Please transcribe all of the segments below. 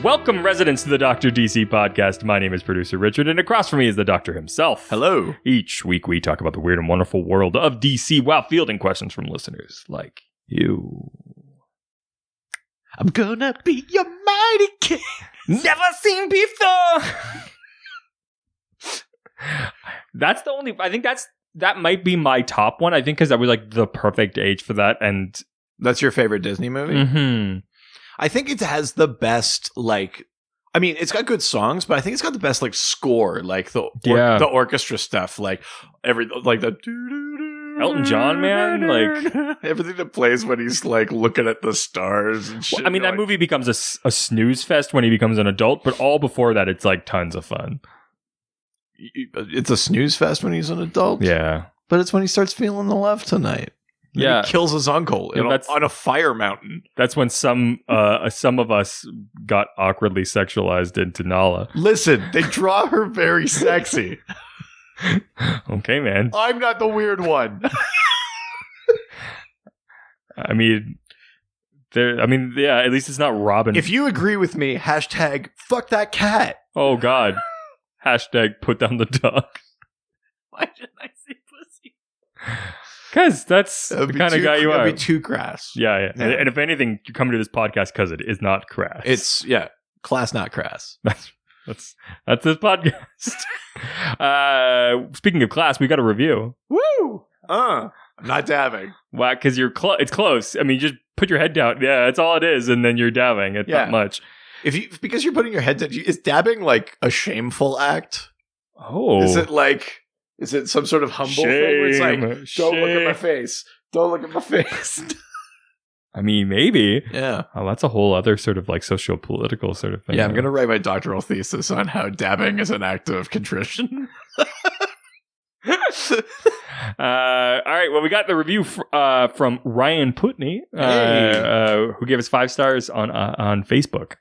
Welcome, residents, to the Dr. DC podcast. My name is producer Richard, and across from me is the Doctor himself. Hello. Each week we talk about the weird and wonderful world of DC while fielding questions from listeners like you. I'm gonna be your mighty king. Never seen before. That's the only. I think that might be my top one. I think because I was like the perfect age for that, and That's your favorite Disney movie? I think it has the best, it's got good songs, but I think it's got the best, score, the orchestra stuff, the Elton John, man, everything that plays when he's looking at the stars and shit. Well, I mean, that movie becomes a snooze fest when he becomes an adult, but all before that, it's tons of fun. It's a snooze fest when he's an adult? Yeah. But it's when he starts feeling the love tonight. Yeah, he kills his uncle on a fire mountain. That's when some of us got awkwardly sexualized into Nala. Listen, they draw her very sexy. Okay, man. I'm not the weird one. I mean, at least it's not Robin. If you agree with me, hashtag fuck that cat. Oh God. Hashtag put down the dog. Why didn't I say pussy? Because that's the kind of guy you are. That'd be too crass. Yeah. And if anything, you come to this podcast because it is not crass. It's, class not crass. That's this podcast. Speaking of class, we got a review. Woo! I'm not dabbing. Why? Because it's close. I mean, just put your head down. Yeah, that's all it is. And then you're dabbing. It's not much. Because you're putting your head down, is dabbing a shameful act? Oh. Is it some sort of humble thing where it's don't look at my face. Don't look at my face. I mean, maybe. Yeah. Oh, that's a whole other sort of socio-political sort of thing. Yeah, I'm going to write my doctoral thesis on how dabbing is an act of contrition. All right. Well, we got the review from Ryan Putney, who gave us 5 stars on Facebook.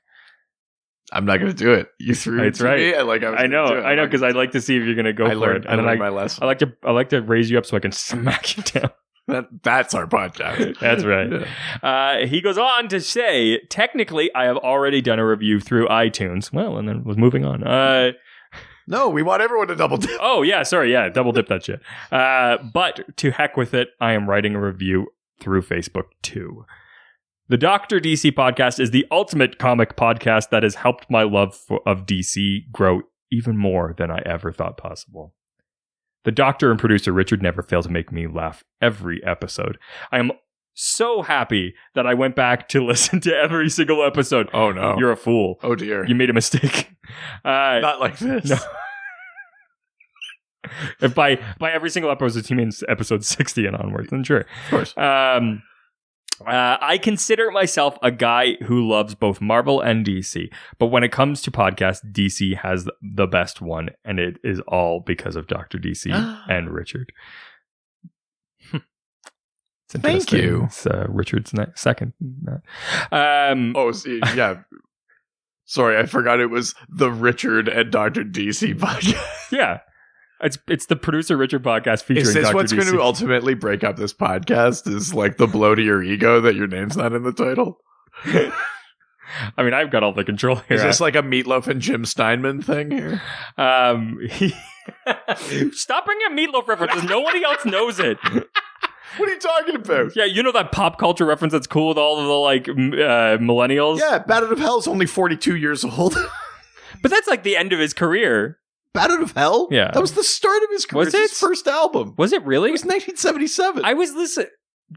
I'm not going to do it. You threw it to me. I know, because I'd like to see if you're going to go for it. I learned my lesson. I like to raise you up so I can smack you down. That's our podcast. That's right. Yeah. He goes on to say, technically, I have already done a review through iTunes. Well, and then was moving on. No, we want everyone to double dip. Oh, yeah. Sorry. Yeah. Double dip that shit. But to heck with it, I am writing a review through Facebook too. The Dr. DC podcast is the ultimate comic podcast that has helped my love of DC grow even more than I ever thought possible. The Doctor and producer Richard never fail to make me laugh every episode. I am so happy that I went back to listen to every single episode. Oh no. You're a fool. Oh dear. You made a mistake. Not like this. No. If by every single episode, he means episode 60 and onwards, then sure. Of course. I consider myself a guy who loves both Marvel and DC, but when it comes to podcasts, DC has the best one, and it is all because of Dr. DC and Richard. Thank you. It's Richard's second. See, yeah. Sorry, I forgot it was the Richard and Dr. DC podcast. Yeah. It's the producer Richard podcast featuring Dr. DC. Is this what's going to ultimately break up this podcast? Is the blow to your ego that your name's not in the title? I mean, I've got all the control here. Is this like a Meatloaf and Jim Steinman thing here? Stop bringing up Meatloaf references. Nobody else knows it. What are you talking about? Yeah, you know that pop culture reference that's cool with all of the millennials? Yeah, Bat Out of Hell is only 42 years old. But that's the end of his career. Bat Out of Hell? Yeah. That was the start of his career. Was it? His first album. Was it really? It was 1977. I was listening.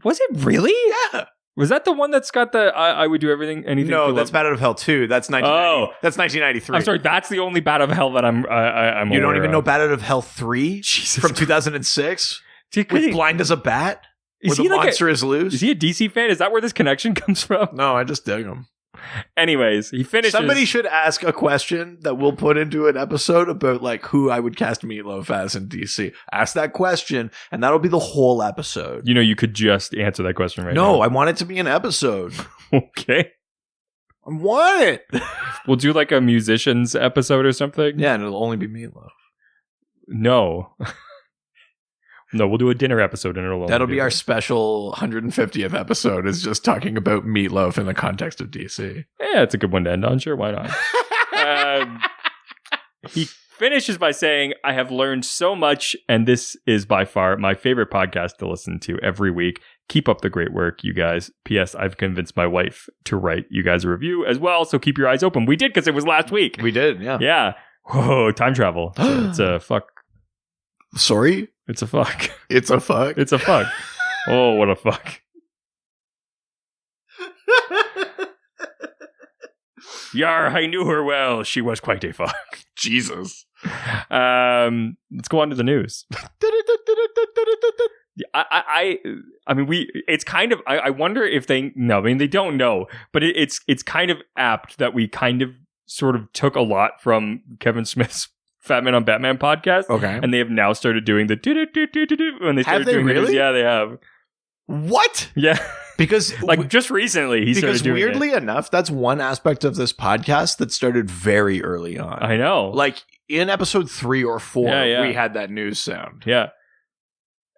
Was it really? Yeah. Was that the one that's got the I would do anything? No, that's Bat Out of Hell 2. That's 1990. That's 1993. I'm sorry, that's the only Bat Out of Hell that I'm You don't even know Bat Out of Hell 3? Jesus from 2006? With Blind as a Bat? Where the monster is loose? Is he a DC fan? Is that where this connection comes from? No, I just dig him. Anyways, he finishes. Somebody should ask a question that we'll put into an episode about who I would cast Meatloaf as in DC. Ask that question, and that'll be the whole episode. You know, you could just answer that question right now. No, I want it to be an episode. Okay. I want it. We'll do a musicians episode or something. Yeah, and it'll only be Meatloaf. No. No, we'll do a dinner episode and it'll That'll be our special 150th episode, is just talking about Meatloaf in the context of DC. Yeah, it's a good one to end on. Sure, why not? He finishes by saying, I have learned so much, and this is by far my favorite podcast to listen to every week. Keep up the great work, you guys. P.S. I've convinced my wife to write you guys a review as well, so keep your eyes open. We did, because it was last week. We did, yeah. Yeah. Whoa, time travel. So it's a fuck. Sorry? It's a fuck. It's a fuck? It's a fuck. Oh, what a fuck. Yar, I knew her well. She was quite a fuck. Jesus. Let's go on to the news. I mean, it's kind of, I wonder if they don't know, but it's kind of apt that we kind of sort of took a lot from Kevin Smith's Fat Man on Batman podcast. Okay. And they have now started doing the when they started doing really? Yeah, they have. What? Yeah. Because just recently he started doing weirdly enough, that's one aspect of this podcast that started very early on. I know. Like in episode 3 or 4, we had that news sound. Yeah.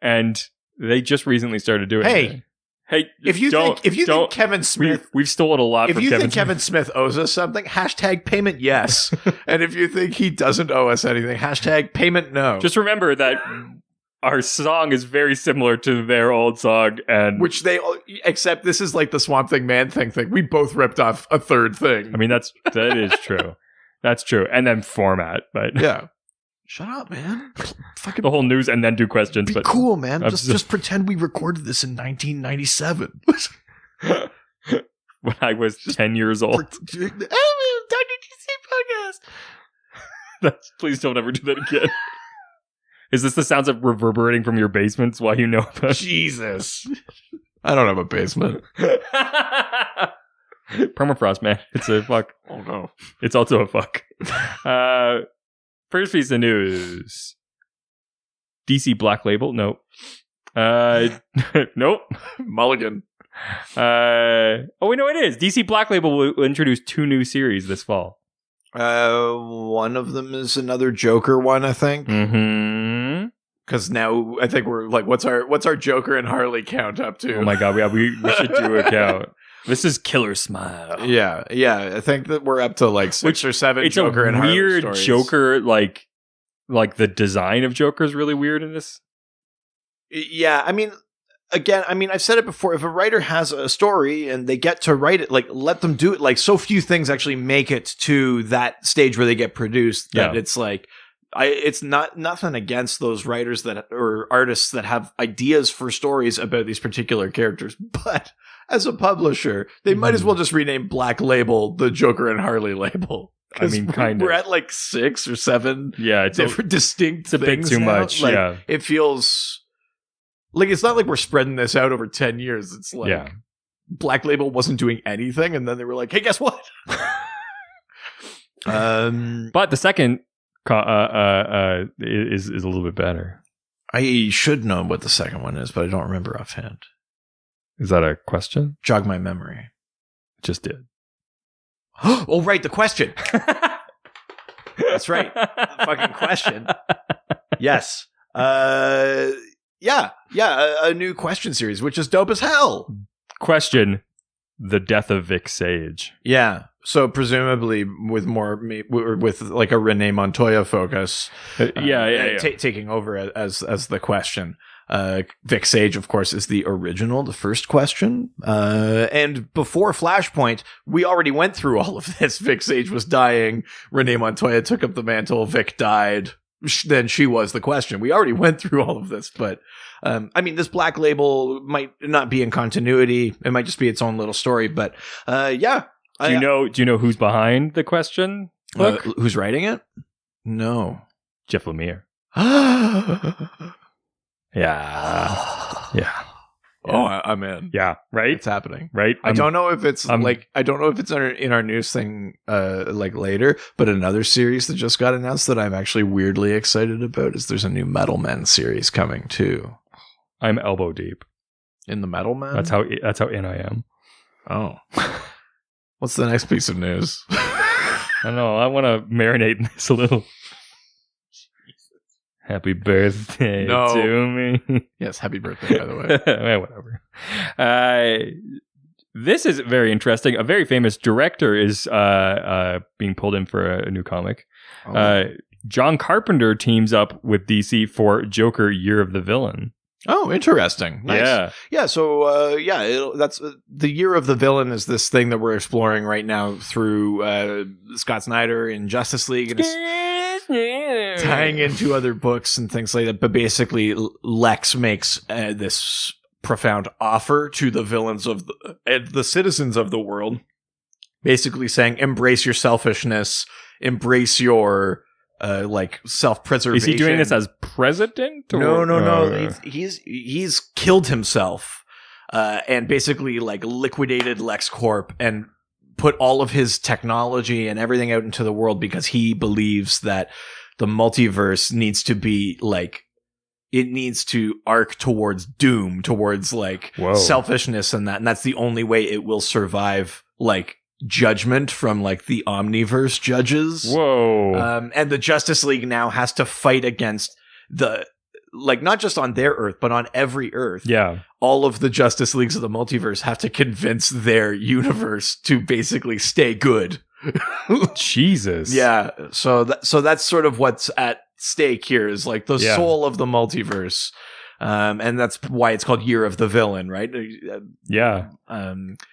And they just recently started doing it. Hey, if you think Kevin Smith, we've stolen a lot. If you think Kevin Smith owes us something, #payment yes. And if you think he doesn't owe us anything, #payment no. Just remember that our song is very similar to their old song, and except this is like the Swamp Thing Man thing. We both ripped off a third thing. I mean, that is true. That's true. And then format, but yeah. Shut up, man. Fucking the whole news and then do questions. Be cool, man. Just pretend we recorded this in 1997. When I was 10 years old. Dr. DC podcast. Please don't ever do that again. Is this the sounds of reverberating from your basements while you know about Jesus. I don't have a basement. Permafrost, man. It's a fuck. Oh, no. It's also a fuck. First piece of news. DC Black Label? Nope. Nope. Mulligan. We know it is. DC Black Label will introduce 2 new series this fall. One of them is another Joker one, I think. Mm-hmm. Because now I think we're like, what's our Joker and Harley count up to? Oh my god, we should do a count. This is Killer Smile. Yeah. I think that we're up to like 6 or 7 Joker and Harley stories. It's a weird Joker, like the design of Joker is really weird in this. Yeah, I mean, again, I've said it before. If a writer has a story and they get to write it, like, let them do it. Like, so few things actually make it to that stage where they get produced that it's like, it's not nothing against those writers or artists that have ideas for stories about these particular characters, but as a publisher, they might as well just rename Black Label the Joker and Harley label. I mean, kind of. We're at like 6 or 7 different distinct things. It's a bit too much. Like, it feels like it's not like we're spreading this out over 10 years. It's like Black Label wasn't doing anything, and then they were like, hey, guess what? But the second is a little bit better. I should know what the second one is, but I don't remember offhand. Is that a question? Jog my memory. Just did. Oh, right, the question. That's right. The fucking question. Yes. A new question series, which is dope as hell. Question: the death of Vic Sage. Yeah. So presumably with like a Renee Montoya focus. Taking over as the question. Vic Sage, of course, is the first question. And before Flashpoint, we already went through all of this. Vic Sage was dying. Renee Montoya took up the mantle. Vic died. Then she was the question. We already went through all of this, but this Black Label might not be in continuity. It might just be its own little story. But Do you know who's behind the question book? Who's writing it? No, Jeff Lemire. Yeah. Oh, I'm in. Yeah, right. It's happening. Right. I don't know if it's in our news thing like later, but another series that just got announced that I'm actually weirdly excited about is there's a new Metal Men series coming too. I'm elbow deep in the Metal Men. That's how in I am. Oh. What's the next piece of news? I don't know. I want to marinate in this a little. Happy birthday to me. Yes, happy birthday, by the way. Whatever. This is very interesting. A very famous director is being pulled in for a new comic. John Carpenter teams up with DC for Joker: Year of the Villain. Oh, interesting. Nice. Yeah. So, that's the Year of the Villain is this thing that we're exploring right now through Scott Snyder in Justice League, and it's tying into other books and things like that. But basically, Lex makes this profound offer to the villains of the citizens of the world, basically saying, embrace your selfishness, embrace your self-preservation. Is he doing this as president? Or? No. He's killed himself and basically liquidated LexCorp and put all of his technology and everything out into the world because he believes that the multiverse needs to be it needs to arc towards doom, towards selfishness and that's the only way it will survive judgment from the Omniverse judges. Whoa. And the Justice League now has to fight against not just on their Earth, but on every Earth. Yeah. All of the Justice Leagues of the multiverse have to convince their universe to basically stay good. Jesus. Yeah. So that's sort of what's at stake here is the soul of the multiverse. And that's why it's called Year of the Villain, right? Yeah.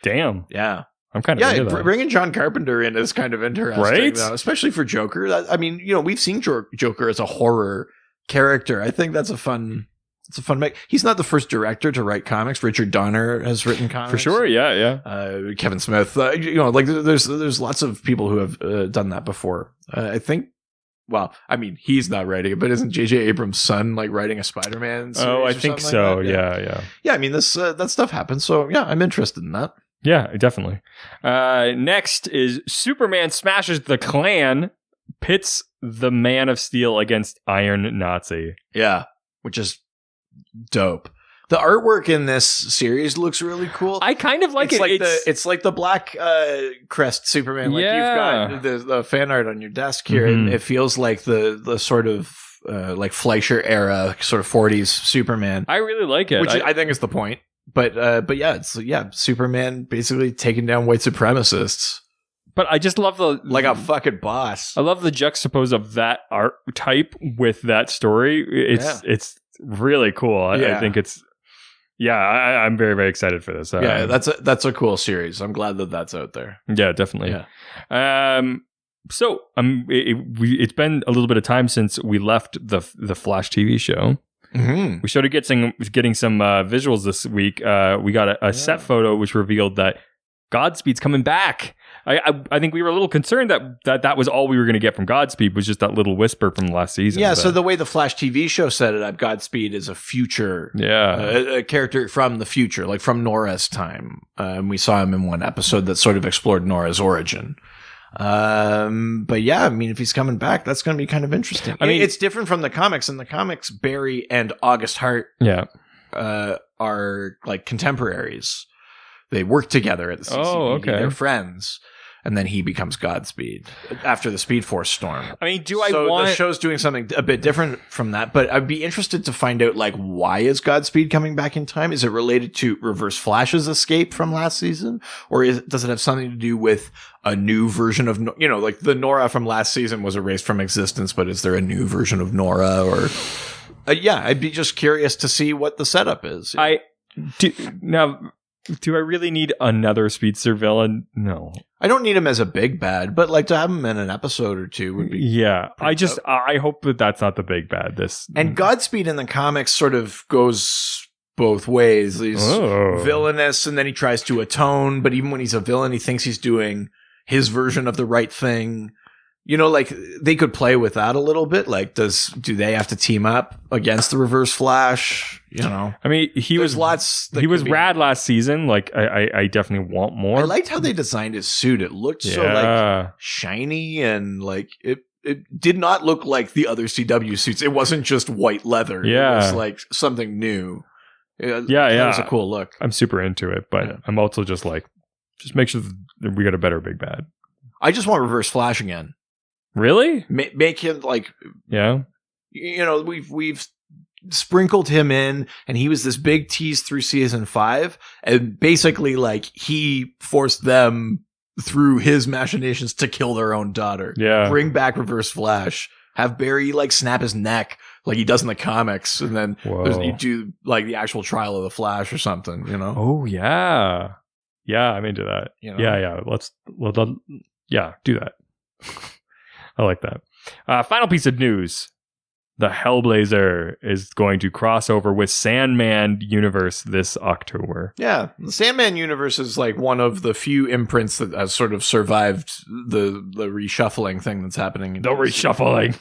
Damn. Yeah. I'm kind of into that. Bringing John Carpenter in is kind of interesting, right? Though, especially for Joker. I mean, we've seen Joker as a horror character. I think that's a fun make. He's not the first director to write comics. Richard Donner has written comics for sure. Yeah. Kevin Smith. There's lots of people who have done that before. I think. Well, I mean, he's not writing it, but isn't J.J. Abrams' son writing a Spider-Man series? Oh, I think so. Yeah. I mean, that stuff happens. So yeah, I'm interested in that. Yeah, definitely. Next is Superman smashes the Klan, pits the Man of Steel against Iron Nazi. Yeah, which is dope. The artwork in this series looks really cool. I kind of like it. It's like the black crest Superman. You've got the fan art on your desk here, and it feels like the sort of Fleischer era sort of 40s Superman. I really like it. Which I think is the point. But yeah, Superman basically taking down white supremacists. But I just love a fucking boss. I love the juxtapose of that art type with that story. It's really cool. I think it's I'm very, very excited for this. That's a cool series. I'm glad that's out there. Yeah, definitely. Yeah. So it's been a little bit of time since we left the Flash TV show. Mm-hmm. We started getting some visuals this week. We got a set photo which revealed that Godspeed's coming back. I think we were a little concerned that was all we were going to get from Godspeed was just that little whisper from last season. Yeah, so the way the Flash TV show set it up, Godspeed is a future, a character from the future, from Nora's time. We saw him in one episode that sort of explored Nora's origin. But yeah, I mean, if he's coming back, that's going to be kind of interesting. I mean, it's different from the comics. In the comics, Barry and August Hart are contemporaries. They work together at the CCPD. Oh, okay. They're friends. And then he becomes Godspeed after the Speed Force storm. I mean, the show's doing something a bit different from that, but I'd be interested to find out, why is Godspeed coming back in time? Is it related to Reverse Flash's escape from last season? Or does it have something to do with a new version of, the Nora from last season was erased from existence, but is there a new version of Nora? Or, I'd be just curious to see what the setup is. Do I really need another speedster villain? No. I don't need him as a big bad, but to have him in an episode or two would be. Yeah. I hope that's not the big bad. And Godspeed in the comics sort of goes both ways. He's villainous and then he tries to atone, but even when he's a villain, he thinks he's doing his version of the right thing. They could play with that a little bit. Do they have to team up against the Reverse Flash? I mean, he was rad last season. I definitely want more. I liked how they designed his suit. It looked so shiny and it did not look like the other CW suits. It wasn't just white leather. Yeah. It was something new. Yeah. It was a cool look. I'm super into it, but I'm also just make sure that we got a better big bad. I just want Reverse Flash again. Really? Make him yeah. we've sprinkled him in, and he was this big tease through season 5, and basically like he forced them through his machinations to kill their own daughter. Yeah. Bring back Reverse Flash. Have Barry like snap his neck like he does in the comics, and then you do like the actual trial of the Flash or something, Oh yeah. Yeah, I'm into that. Yeah. Yeah, do that. I like that. Final piece of news. The Hellblazer is going to cross over with Sandman universe this October. Yeah, the Sandman universe is like one of the few imprints that has sort of survived the reshuffling thing that's happening. The reshuffling.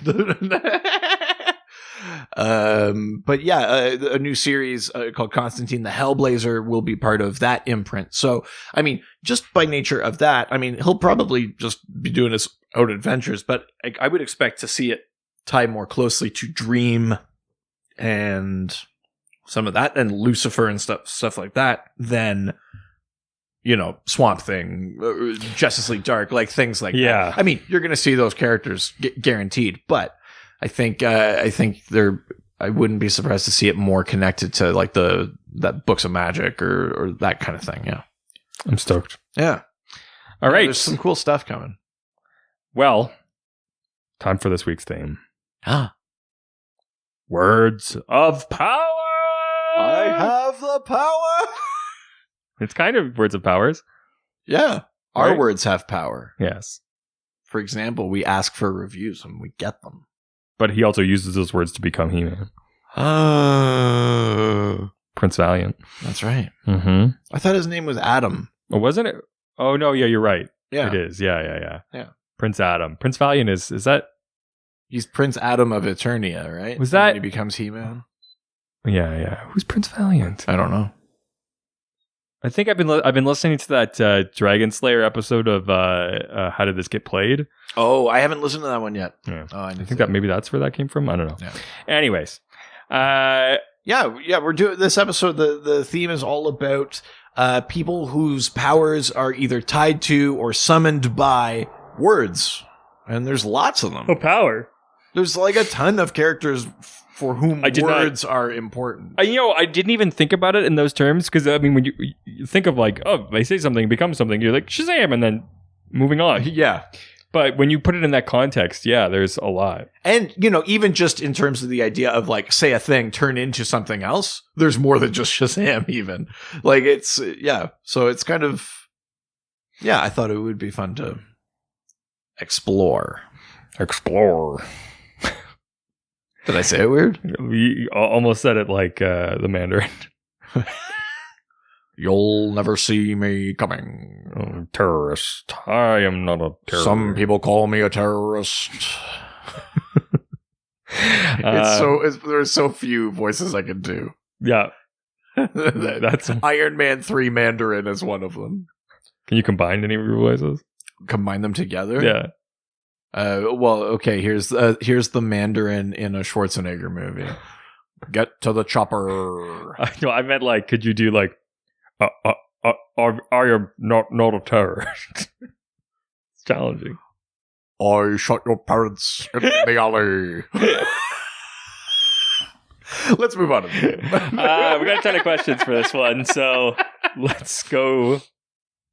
But yeah, a new series called Constantine the Hellblazer will be part of that imprint. So, I mean, just by nature of that, I mean, he'll probably just be doing his own adventures, but I would expect to see it tie more closely to Dream and some of that, and Lucifer and stuff like that, than Swamp Thing, Justice League Dark, like things like that. I mean, you're going to see those characters guaranteed, but I think I wouldn't be surprised to see it more connected to like that Books of Magic or that kind of thing. Yeah, I'm stoked. Yeah. All right, there's some cool stuff coming. Well, time for this week's theme. Words of power. I have the power. It's kind of words of powers. Yeah. Our Right? words have power. Yes. For example, we ask for reviews and we get them. But he also uses those words to become He-Man. Oh. Prince Valiant. That's right. Mm-hmm. I thought his name was Adam. Oh, wasn't it? Oh, no. Yeah, you're right. Yeah. It is. Yeah. Yeah. Prince Adam. Prince Valiant is that? He's Prince Adam of Eternia, right? Was that- And he becomes He-Man? Yeah. Who's Prince Valiant? I don't know. I think I've been listening to that Dragon Slayer episode of How Did This Get Played? Oh, I haven't listened to that one yet. Yeah. Oh, I think that maybe that's where that came from. I don't know. Yeah. Anyways, Yeah, we're doing this episode. The theme is all about people whose powers are either tied to or summoned by words, and there's lots of them. power. There's like a ton of characters for whom words are important. I didn't even think about it in those terms, because I mean, when you think of like, oh, they say something, becomes something, you're like Shazam, and then moving on. Yeah. But when you put it in that context, yeah, there's a lot. And, even just in terms of the idea of like, say a thing, turn into something else, there's more than just Shazam even. Like it's, yeah. So it's kind of, yeah, I thought it would be fun to explore. Did I say it weird? You almost said it like the Mandarin. You'll never see me coming. Terrorist. I am not a terrorist. Some people call me a terrorist. There's so few voices I can do. Yeah. That's Iron Man 3 Mandarin is one of them. Can you combine any of your voices? Combine them together? Yeah. Well, okay, here's the Mandarin in a Schwarzenegger movie. Get to the chopper. I meant like, could you do like, are you not a terrorist? It's challenging. I shot your parents in the alley. Let's move on to the game. We got a ton of questions for this one, so let's go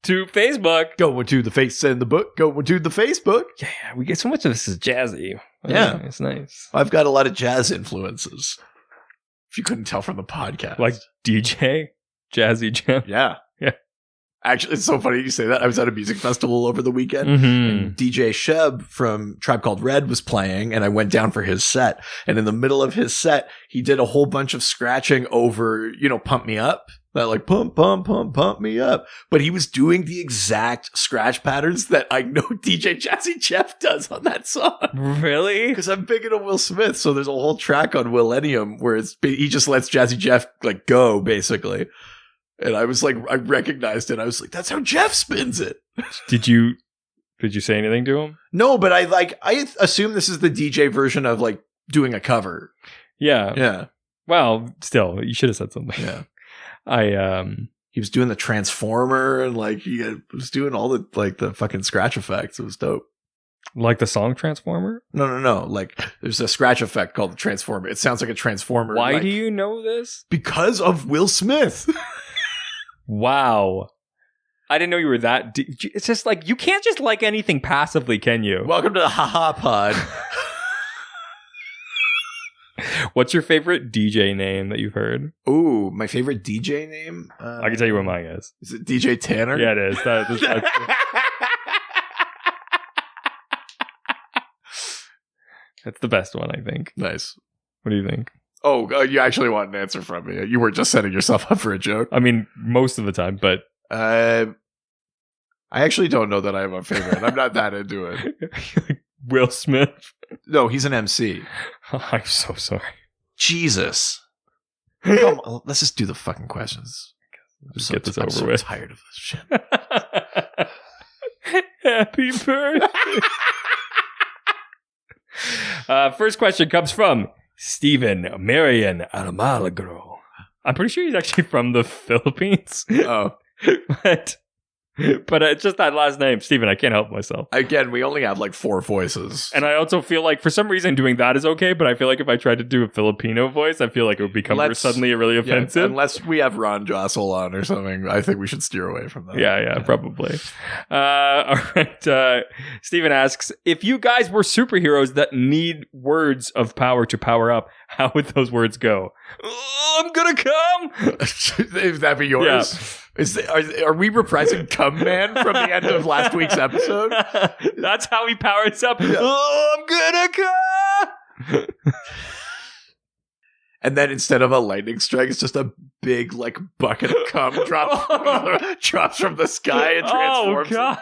to Facebook. Go to the face and the book. Go to the Facebook. Yeah, we get so much of this is jazzy. Yeah, it's nice. I've got a lot of jazz influences. If you couldn't tell from the podcast, like DJ Jazzy Jim. Yeah. Actually, it's so funny you say that. I was at a music festival over the weekend, and DJ Sheb from Tribe Called Red was playing, and I went down for his set. And in the middle of his set, he did a whole bunch of scratching over, Pump Me Up. That like, pump me up. But he was doing the exact scratch patterns that I know DJ Jazzy Jeff does on that song. Really? Because I'm big into Will Smith, so there's a whole track on Millennium where he just lets Jazzy Jeff like go, basically. And I was like, I recognized it. I was like, that's how Jeff spins it. Did you say anything to him? No, but I assume this is the DJ version of like doing a cover. Yeah. Yeah. Well, still, you should have said something. Yeah. He was doing the Transformer and like he was doing all the like the fucking scratch effects. It was dope. Like the song Transformer? No. Like, there's a scratch effect called the Transformer. It sounds like a Transformer. Why do you know this? Because of Will Smith. Wow. I didn't know you were that deep. It's just like, you can't just like anything passively, can you? Welcome to the Haha Pod. What's your favorite DJ name that you've heard? Ooh, my favorite DJ name? I can tell you what mine is. Is it DJ Tanner? Yeah, it is. That's the best one, I think. Nice. What do you think? Oh, you actually want an answer from me. You were just setting yourself up for a joke. I mean, most of the time, but... I actually don't know that I have a favorite. I'm not that into it. Will Smith? No, he's an MC. I'm so sorry. Jesus. Come on, let's just do the fucking questions. Get this over with. I'm tired of this shit. Happy birthday. First question comes from Steven Marian Almagro. I'm pretty sure he's actually from the Philippines. Oh. But it's just that last name, Steven. I can't help myself. Again, we only have like 4 voices. And I also feel like for some reason doing that is okay, but I feel like if I tried to do a Filipino voice, I feel like it would become suddenly really offensive. Yeah, unless we have Ron Jossel on or something, I think we should steer away from that. Yeah, probably. All right. Steven asks, if you guys were superheroes that need words of power to power up, how would those words go? Oh, I'm gonna come. If that be yours? Yeah. Are we reprising Come Man from the end of last week's episode? That's how he powers up. Yeah. Oh, I'm gonna come. And then instead of a lightning strike, it's just a big like bucket of cum drops from the sky and transforms. Oh God.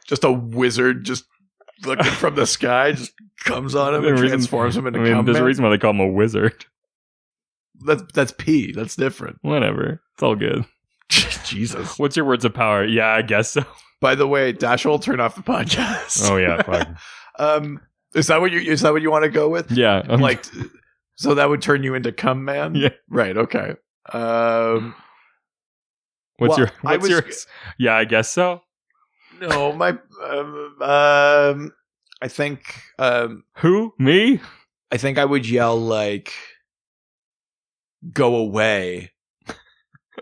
just a wizard just looking from the sky just comes on him and transforms him into cum. There's a reason why they call him a wizard. That's P. That's different. Whatever. It's all good. Jesus. What's your words of power? Yeah, I guess so. By the way, Dash will turn off the podcast. Oh yeah, fine. Is that what you want to go with? Yeah. Like, so that would turn you into Cum Man? Yeah. Right. Okay. What's yours? Yeah, I guess so. No, my I think who? Me? I think I would yell like go away.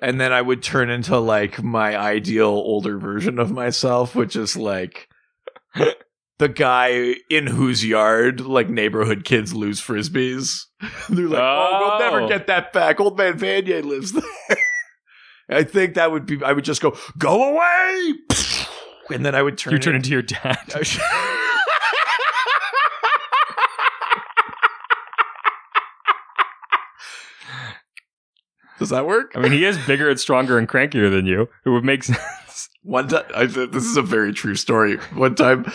And then I would turn into like my ideal older version of myself, which is like the guy in whose yard like neighborhood kids lose frisbees. They're like, oh, we'll never get that back. Old man Vanier lives there. I think that would be, I would just go away. And then I would turn into your dad. Does that work? I mean, he is bigger and stronger and crankier than you. It would make sense. One time, this is a very true story. One time,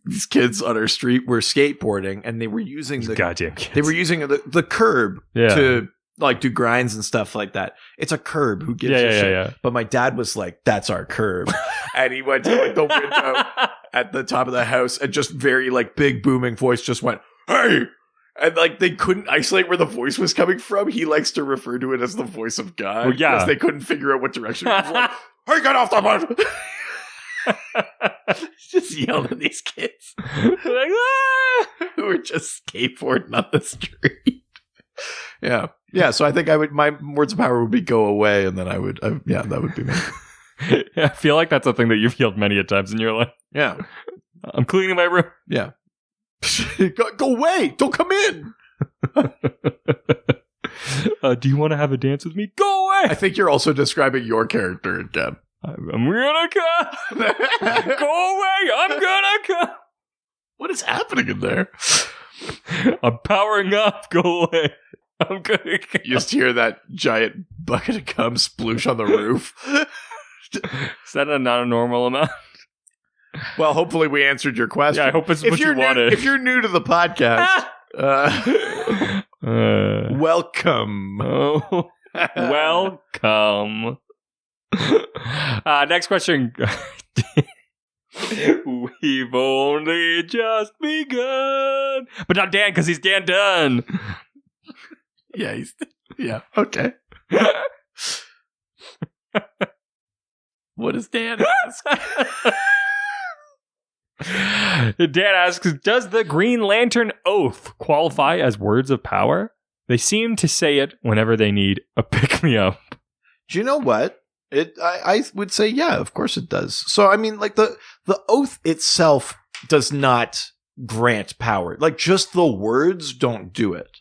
these kids on our street were skateboarding, and they were using the goddamn kids. They were using the curb to like do grinds and stuff like that. It's a curb. Who gives a shit? Yeah. But my dad was like, "That's our curb," and he went to like the window at the top of the house and just very like big booming voice just went, "Hey!" And like they couldn't isolate where the voice was coming from. He likes to refer to it as the voice of God. Well, yeah, because they couldn't figure out what direction it was like. Hey, get off the bus! Just yelling at these kids like, who are just skateboarding on the street. Yeah. So I think my words of power would be go away, and then that would be me. Yeah, I feel like that's a thing that you've yelled many a times in your life. Yeah, I'm cleaning my room. Yeah, go away! Don't come in. Do you want to have a dance with me? Go away! I think you're also describing your character again. I'm gonna come. Go away! I'm gonna come. What is happening in there? I'm powering up. Go away. I'm gonna come. You just hear that giant bucket of cum sploosh on the roof. Is that not a normal amount? Well, hopefully we answered your question. Yeah, I hope it's what you wanted. If you're new to the podcast, welcome. Oh, welcome. Next question. We've only just begun. But not Dan, because he's Dan Dunn. Yeah, okay. What does Dan ask? Dan asks, does the Green Lantern oath qualify as words of power? They seem to say it whenever they need a pick-me-up. Do you know what? I would say, yeah, of course it does. So, I mean, like, the oath itself does not grant power. Like, just the words don't do it.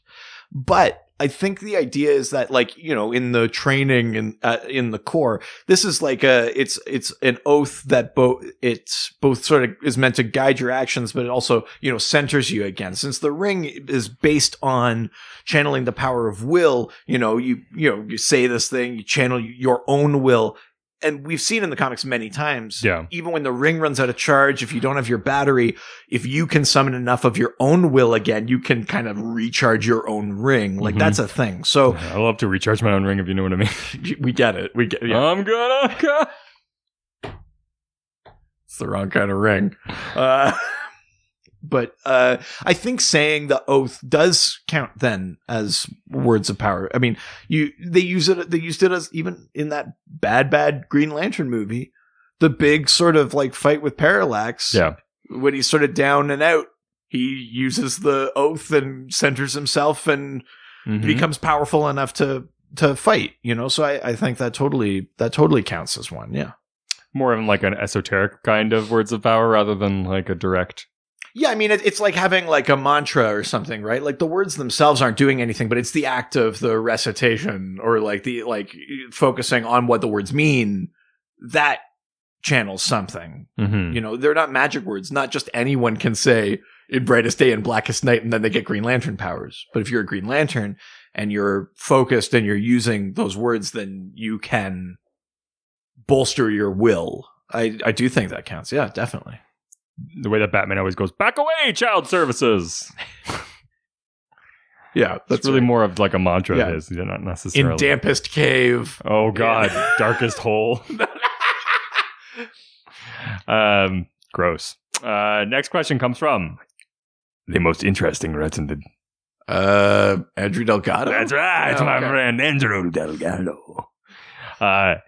But I think the idea is that, like, you know, in the training and in the Corps, this is like it's an oath that it's both sort of is meant to guide your actions, but it also, you know, centers you again. Since the ring is based on channeling the power of will, you say this thing, you channel your own will. And we've seen in the comics many times, even when the ring runs out of charge, if you don't have your battery, if you can summon enough of your own will again, you can kind of recharge your own ring. Like, that's a thing. So I love to recharge my own ring, if you know what I mean. We get it. Yeah. I'm gonna go. It's the wrong kind of ring. But I think saying the oath does count then as words of power. I mean, they used it as, even in that bad Green Lantern movie, the big sort of like fight with Parallax. Yeah. When he's sort of down and out, he uses the oath and centers himself and becomes powerful enough to fight, you know? So I think that totally counts as one. Yeah. More of like an esoteric kind of words of power rather than like a direct. Yeah, I mean, it's like having like a mantra or something, right? Like the words themselves aren't doing anything, but it's the act of the recitation or like focusing on what the words mean that channels something. You know, they're not magic words. Not just anyone can say in brightest day and blackest night and then they get Green Lantern powers. But if you're a Green Lantern and you're focused and you're using those words, then you can bolster your will. I do think that counts. Yeah, definitely. The way that Batman always goes, back away, child services. Yeah, that's really more of like a mantra. It is. You're not necessarily in dampest cave. Oh God, darkest hole. Gross. Next question comes from the most interesting resident. Andrew Delgado. That's right, my friend Andrew Delgado.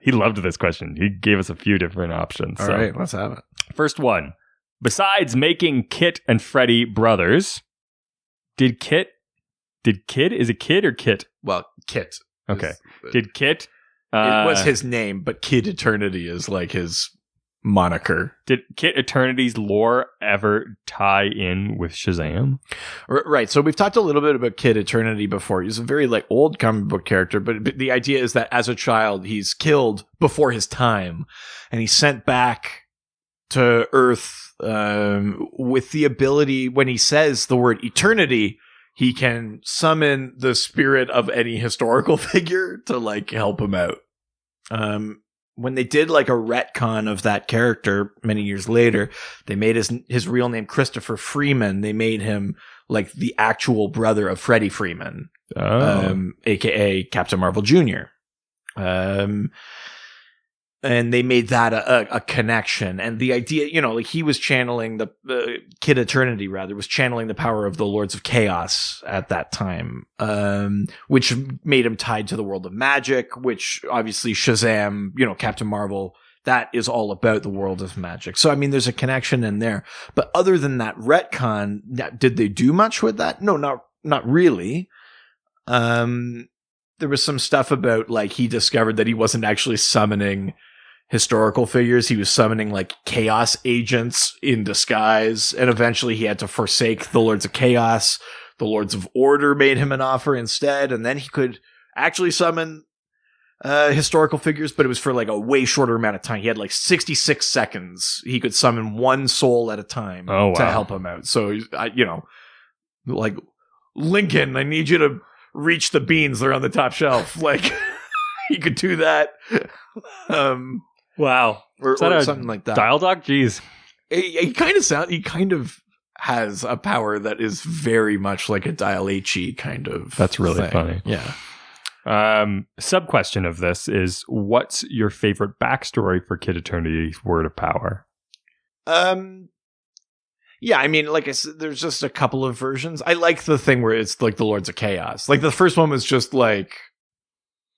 He loved this question. He gave us a few different options. All right, let's have it. First one. Besides making Kit and Freddy brothers, is it Kid or Kit? Well, Kit. Okay. Did Kit... it was his name, but Kid Eternity is like his moniker. Did Kit Eternity's lore ever tie in with Shazam? Right. So we've talked a little bit about Kid Eternity before. He's a very like old comic book character, but the idea is that as a child, he's killed before his time, and he's sent back to Earth with the ability, when he says the word eternity, he can summon the spirit of any historical figure to like help him out. When they did like a retcon of that character many years later, they made his real name Christopher Freeman. They made him like the actual brother of Freddie Freeman, aka Captain Marvel Jr. And they made that a connection. And the idea, you know, like he was channeling the Kid Eternity rather was channeling the power of the Lords of Chaos at that time, which made him tied to the world of magic, which obviously Shazam, you know, Captain Marvel, that is all about the world of magic. So, I mean, there's a connection in there. But other than that retcon, did they do much with that? No, not really. There was some stuff about like he discovered that he wasn't actually summoning historical figures. He was summoning like chaos agents in disguise, and eventually he had to forsake the Lords of Chaos. The Lords of Order made him an offer instead, and then he could actually summon historical figures, but it was for like a way shorter amount of time. He had like 66 seconds. He could summon one soul at a time to help him out. So, you know, like, Lincoln, I need you to reach the beans. They're on the top shelf. Like, he could do that. Wow. Or something like that. Dial Dog? Jeez. He kind of has a power that is very much like a Dial H-y kind of That's really thing. Funny. Yeah. Sub question of this is, what's your favorite backstory for Kid Eternity's Word of Power? Yeah, I mean, like I said, there's just a couple of versions. I like the thing where it's like the Lords of Chaos. Like the first one was just like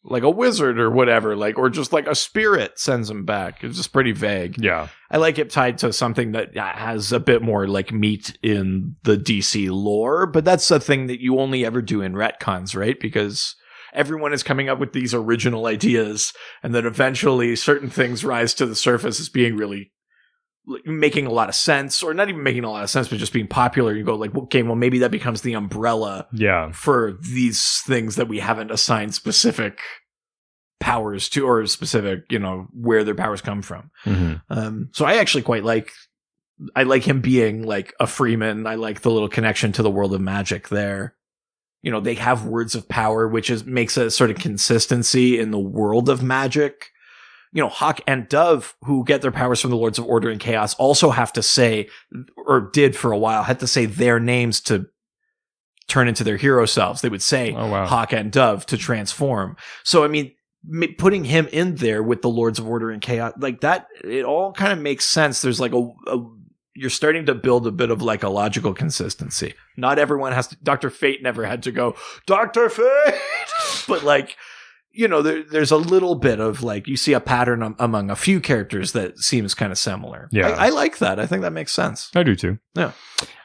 like a wizard or whatever, like, or just like a spirit sends him back. It's just pretty vague. Yeah. I like it tied to something that has a bit more like meat in the DC lore, but that's a thing that you only ever do in retcons, right? Because everyone is coming up with these original ideas, and then eventually certain things rise to the surface as being really making a lot of sense, or not even making a lot of sense, but just being popular. You go like, okay, well, maybe that becomes the umbrella for these things that we haven't assigned specific powers to, or specific, where their powers come from. So I actually quite like him being like a Freeman. I like the little connection to the world of magic there. They have words of power, which makes a sort of consistency in the world of magic. Hawk and Dove, who get their powers from the Lords of Order and Chaos, also have to say, or did for a while, had to say their names to turn into their hero selves. They would say Hawk and Dove to transform. So, I mean, putting him in there with the Lords of Order and Chaos, like that, it all kind of makes sense. There's like you're starting to build a bit of like a logical consistency. Not everyone has to, Dr. Fate never had to go, Dr. Fate! But like, there's a little bit of like, you see a pattern among a few characters that seems kind of similar. Yeah. I like that. I think that makes sense. I do too. Yeah.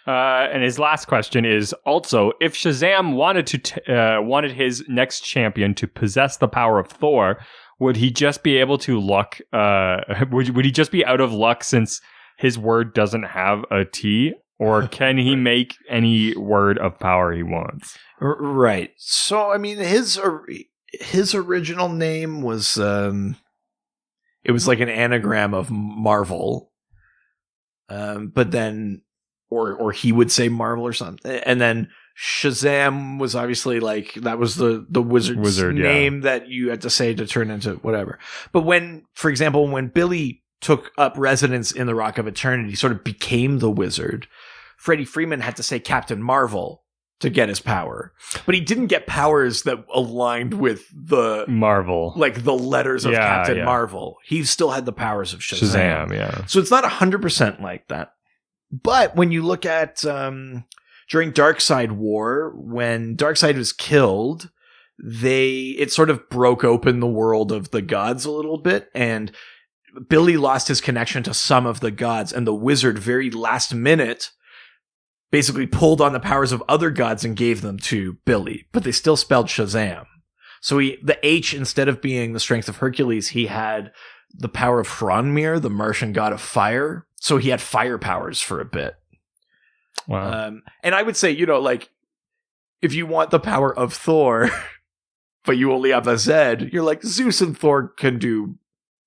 And his last question is also, if Shazam wanted his next champion to possess the power of Thor, would he just be able to luck? Would he just be out of luck since his word doesn't have a T? Or can he make any word of power he wants? Right. So, I mean, his original name was it was like an anagram of Marvel, but then or he would say Marvel or something, and then Shazam was obviously like that was the wizard's name that you had to say to turn into whatever. But for example, when Billy took up residence in the Rock of Eternity, sort of became the wizard, Freddie Freeman had to say Captain Marvel to get his power, but he didn't get powers that aligned with the Marvel, like the letters of Captain Marvel. He still had the powers of Shazam. Yeah. So it's not 100% like that. But when you look at during Darkseid War, when Darkseid was killed, it sort of broke open the world of the gods a little bit, and Billy lost his connection to some of the gods, and the wizard very last minute basically pulled on the powers of other gods and gave them to Billy, but they still spelled Shazam. So the H, instead of being the strength of Hercules, he had the power of Hronmir, the Martian god of fire. So he had fire powers for a bit. Wow. And I would say, like, if you want the power of Thor, but you only have a Z, you're like, Zeus and Thor can do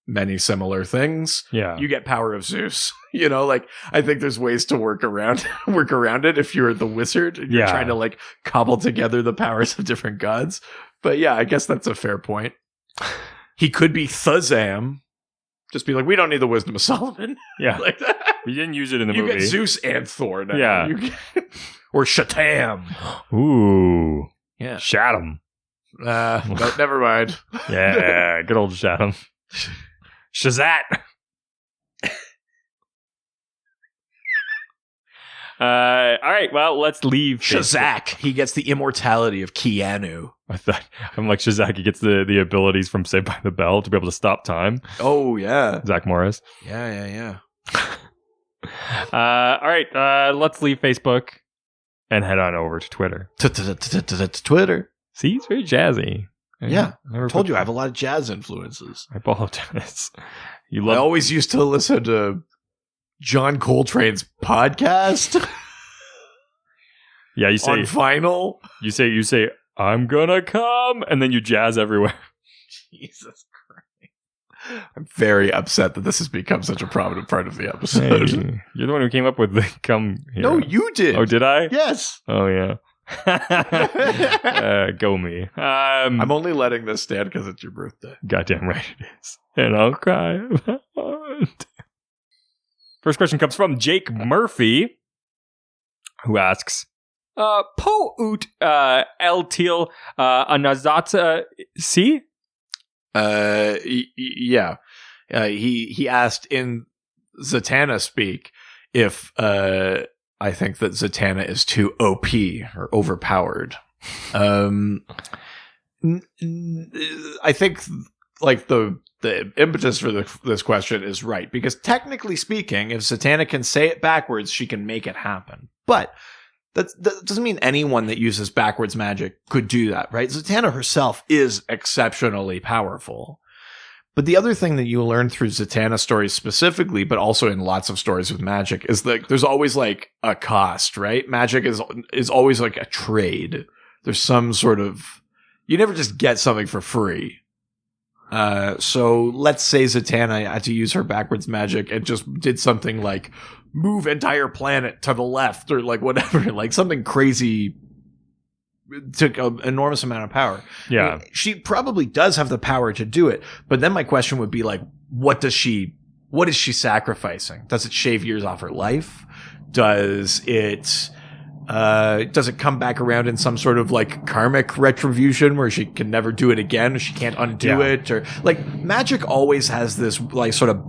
many similar things. Yeah. You get power of Zeus. Like, I think there's ways to work around it if you're the wizard and you're trying to like cobble together the powers of different gods. But yeah, I guess that's a fair point. He could be Thazam. Just be like, we don't need the wisdom of Solomon. Yeah. Like that. We didn't use it in the movie. You get Zeus and Thor now. Yeah. Or Shatam. Ooh. Yeah. Shatam. But never mind. Yeah, good old Shatam. Shazat. All right, well, let's leave Shazak. He gets the immortality of Keanu. I'm like Shazak. He gets the abilities from Saved by the Bell to be able to stop time. Oh yeah, Zach Morris. Yeah. All right, let's leave Facebook and head on over to Twitter. Twitter. See, he's very jazzy. Yeah, I told you I have a lot of jazz influences. I apologize. I always used to listen to John Coltrane's podcast. Yeah, you say on vinyl. You say I'm gonna come, and then you jazz everywhere. Jesus Christ! I'm very upset that this has become such a prominent part of the episode. Hey, you're the one who came up with the come here. No, you did. Oh, did I? Yes. Oh yeah. Go me. I'm only letting this stand because it's your birthday. Goddamn right it is. And I'll cry about it. First question comes from Jake Murphy, who asks, Po ut el til anazata si? Yeah. He asked in Zatanna speak if I think that Zatanna is too OP or overpowered. I think like the impetus for this question is right, because technically speaking, if Zatanna can say it backwards, she can make it happen. But that doesn't mean anyone that uses backwards magic could do that, right? Zatanna herself is exceptionally powerful. But the other thing that you learn through Zatanna stories specifically, but also in lots of stories with magic, is that there's always like a cost, right? Magic is always like a trade. There's some sort of, you never just get something for free. So let's say Zatanna had to use her backwards magic and just did something like move entire planet to the left or like whatever, like something crazy, took an enormous amount of power. Yeah. I mean, she probably does have the power to do it. But then my question would be like, what is she sacrificing? Does it shave years off her life? Does it come back around in some sort of like karmic retribution where she can never do it again, or she can't undo it, or like magic always has this like sort of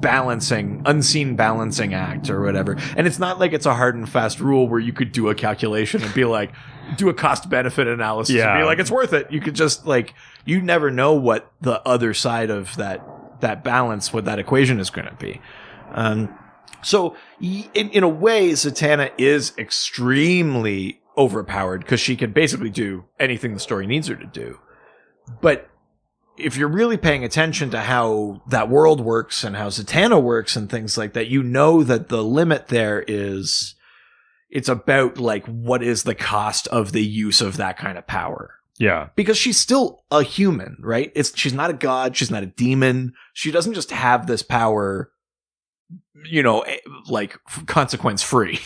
unseen balancing act or whatever. And it's not like it's a hard and fast rule where you could do a calculation and be like, do a cost benefit analysis and be like, it's worth it. You could just like, you never know what the other side of that balance, what that equation is going to be. So in a way, Zatanna is extremely overpowered because she can basically do anything the story needs her to do. But if you're really paying attention to how that world works and how Zatanna works and things like that, you know that the limit there is, it's about like, what is the cost of the use of that kind of power? Yeah. Because she's still a human, right? She's not a god. She's not a demon. She doesn't just have this power, you know, like consequence free.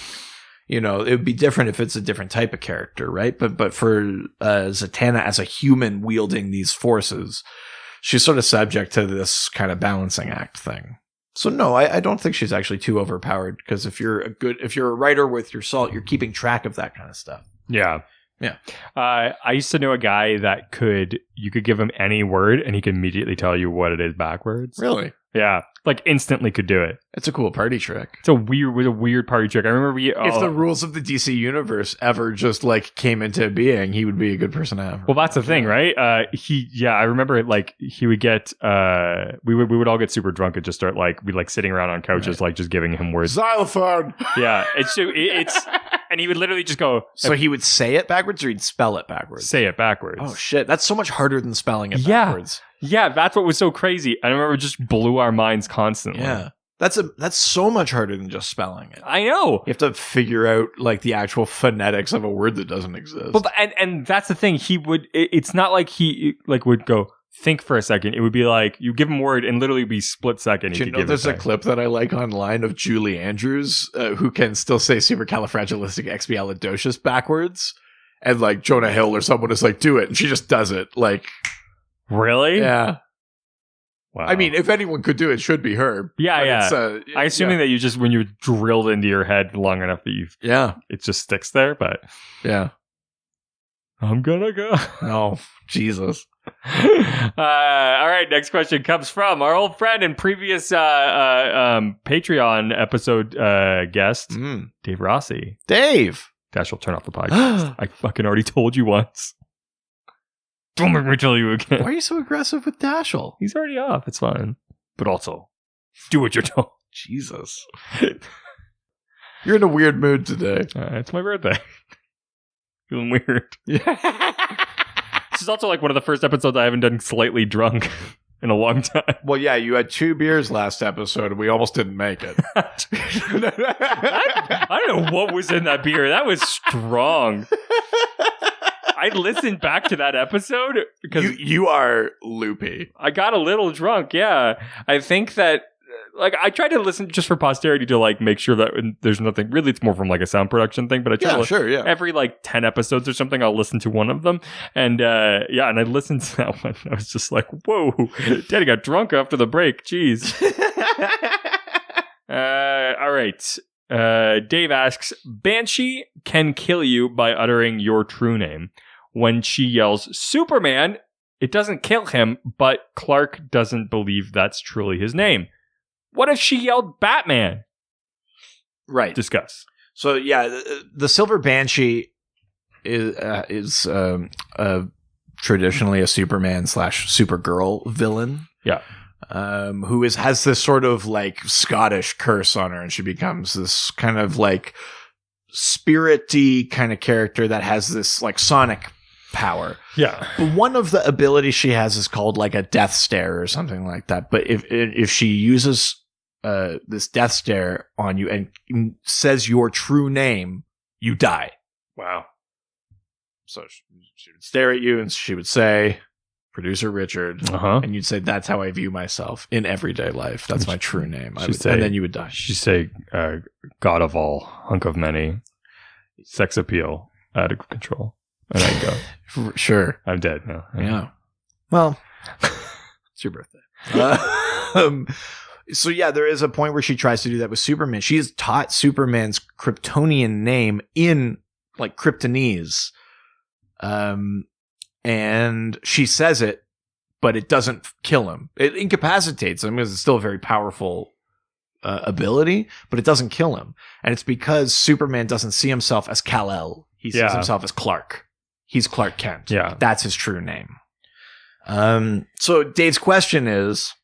You know, it would be different if it's a different type of character, right? But for Zatanna as a human wielding these forces, she's sort of subject to this kind of balancing act thing. So no, I don't think she's actually too overpowered, because if you're a writer with your salt, you're keeping track of that kind of stuff. Yeah. Yeah. I used to know a guy that you could give him any word and he could immediately tell you what it is backwards. Really? Yeah. Like instantly could do it. It's a cool party trick. It's a weird party trick. I remember if the rules of the DC universe ever just like came into being, he would be a good person to have. Well, that's the thing, right? I remember it, like he would get, we would all get super drunk and just start like, we like sitting around on couches, like just giving him words. Xylophone. Yeah. It's and he would literally just go. So he would say it backwards or he'd spell it backwards? Say it backwards. Oh shit. That's so much harder than spelling it backwards. Yeah, that's what was so crazy. I remember it just blew our minds constantly. Yeah. That's so much harder than just spelling it. I know. You have to figure out like the actual phonetics of a word that doesn't exist. Well, and that's the thing. He would. It's not like he like would go think for a second. It would be like you give him a word and literally be split second. Do you know there's a clip that I like online of Julie Andrews who can still say supercalifragilisticexpialidocious backwards, and like Jonah Hill or someone is like, do it, and she just does it. Like, really? Yeah. Wow. I mean, if anyone could do it, it should be her. Yeah. I'm assuming that you just, when you're drilled into your head long enough that it just sticks there, but yeah. I'm gonna go. Oh, Jesus. All right, next question comes from our old friend and previous Patreon episode guest, Dave Rossi. Dave! Dash will turn off the podcast. I fucking already told you once. Don't make me tell you again. Why are you so aggressive with Dashel? He's already off. It's fine. But also, do what you're told. Jesus. You're in a weird mood today. It's my birthday. Feeling weird. Yeah. This is also like one of the first episodes I haven't done slightly drunk in a long time. Well, yeah, you had 2 beers last episode and we almost didn't make it. I don't know what was in that beer. That was strong. I listened back to that episode because you are loopy. I got a little drunk. Yeah, I think that like I tried to listen just for posterity to like make sure that there's nothing. Really, it's more from like a sound production thing. But I try to every like 10 episodes or something, I'll listen to one of them. And and I listened to that one. I was just like, whoa, Daddy got drunk after the break. Jeez. All right. Dave asks, Banshee can kill you by uttering your true name. When she yells Superman, it doesn't kill him, but Clark doesn't believe that's truly his name. What if she yelled Batman? Right. Discuss. So yeah, the Silver Banshee is traditionally a Superman / Supergirl villain. Yeah. Who has this sort of like Scottish curse on her, and she becomes this kind of like spirity kind of character that has this like sonic power. Yeah. But one of the abilities she has is called like a death stare or something like that. But if she uses this death stare on you and says your true name, you die. Wow. So she would stare at you and she would say, Producer Richard, and you'd say, that's how I view myself in everyday life. That's my true name. And then you would die. She'd say, God of all, hunk of many, sex appeal, out of control. And I'd go, sure. I'm dead now. Yeah. Well, it's your birthday. So yeah, there is a point where she tries to do that with Superman. She has taught Superman's Kryptonian name in like Kryptonese. And she says it, but it doesn't kill him. It incapacitates him because it's still a very powerful ability, but it doesn't kill him. And it's because Superman doesn't see himself as Kal-El. He sees himself as Clark. He's Clark Kent. Yeah. That's his true name. So Dave's question is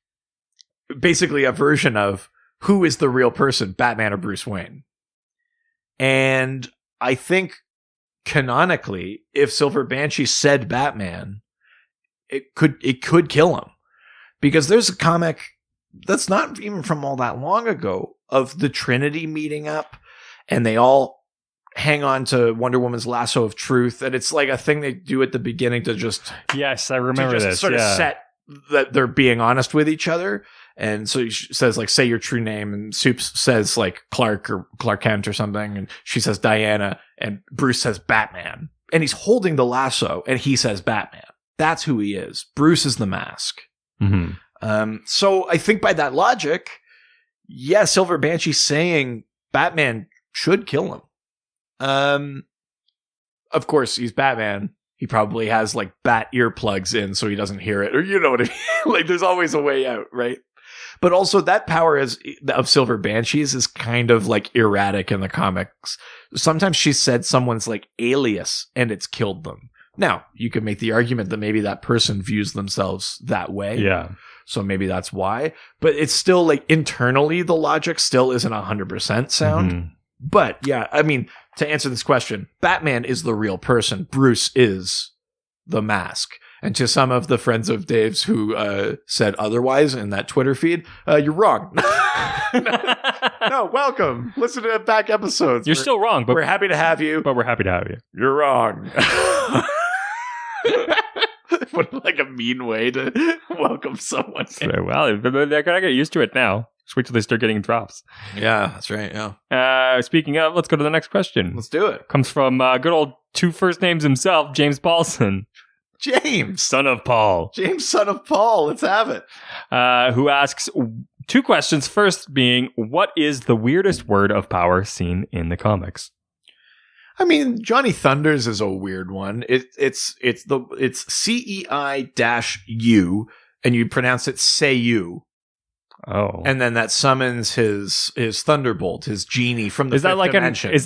basically a version of who is the real person, Batman or Bruce Wayne? And I think canonically, if Silver Banshee said Batman, it could kill him, because there's a comic that's not even from all that long ago of the Trinity meeting up, and they all hang on to Wonder Woman's lasso of truth, and it's like a thing they do at the beginning to just I remember this sort of set that they're being honest with each other. And so he says, like, say your true name. And Soups says, like, Clark or Clark Kent or something. And she says Diana. And Bruce says Batman. And he's holding the lasso. And he says Batman. That's who he is. Bruce is the mask. Mm-hmm. So I think by that logic, Silver Banshee saying Batman should kill him. Of course, he's Batman. He probably has, like, bat earplugs in so he doesn't hear it. Or you know what I mean? Like, there's always a way out, right? But also that power of Silver Banshees is kind of like erratic in the comics. Sometimes she said someone's like alias and it's killed them. Now, you could make the argument that maybe that person views themselves that way. Yeah. So maybe that's why. But it's still like internally, the logic still isn't 100% sound. Mm-hmm. But yeah, I mean, to answer this question, Batman is the real person. Bruce is the mask. And to some of the friends of Dave's who said otherwise in that Twitter feed, you're wrong. No, welcome. Listen to back episodes. You're still wrong, but we're happy to have you. But we're happy to have you. You're wrong. What like a mean way to welcome someone. Well, they're gonna get used to it now. Just wait till they start getting drops. Yeah, that's right. Yeah. Speaking of, let's go to the next question. Let's do it. Comes from good old two first names himself, James Paulson. James, son of Paul. James, son of Paul. Let's have it. Who asks two questions. First being, what is the weirdest word of power seen in the comics? I mean, Johnny Thunders is a weird one. It's CEI-U, and you pronounce it say-you. Oh, and then that summons his Thunderbolt, his genie from the is that fifth like dimension. Is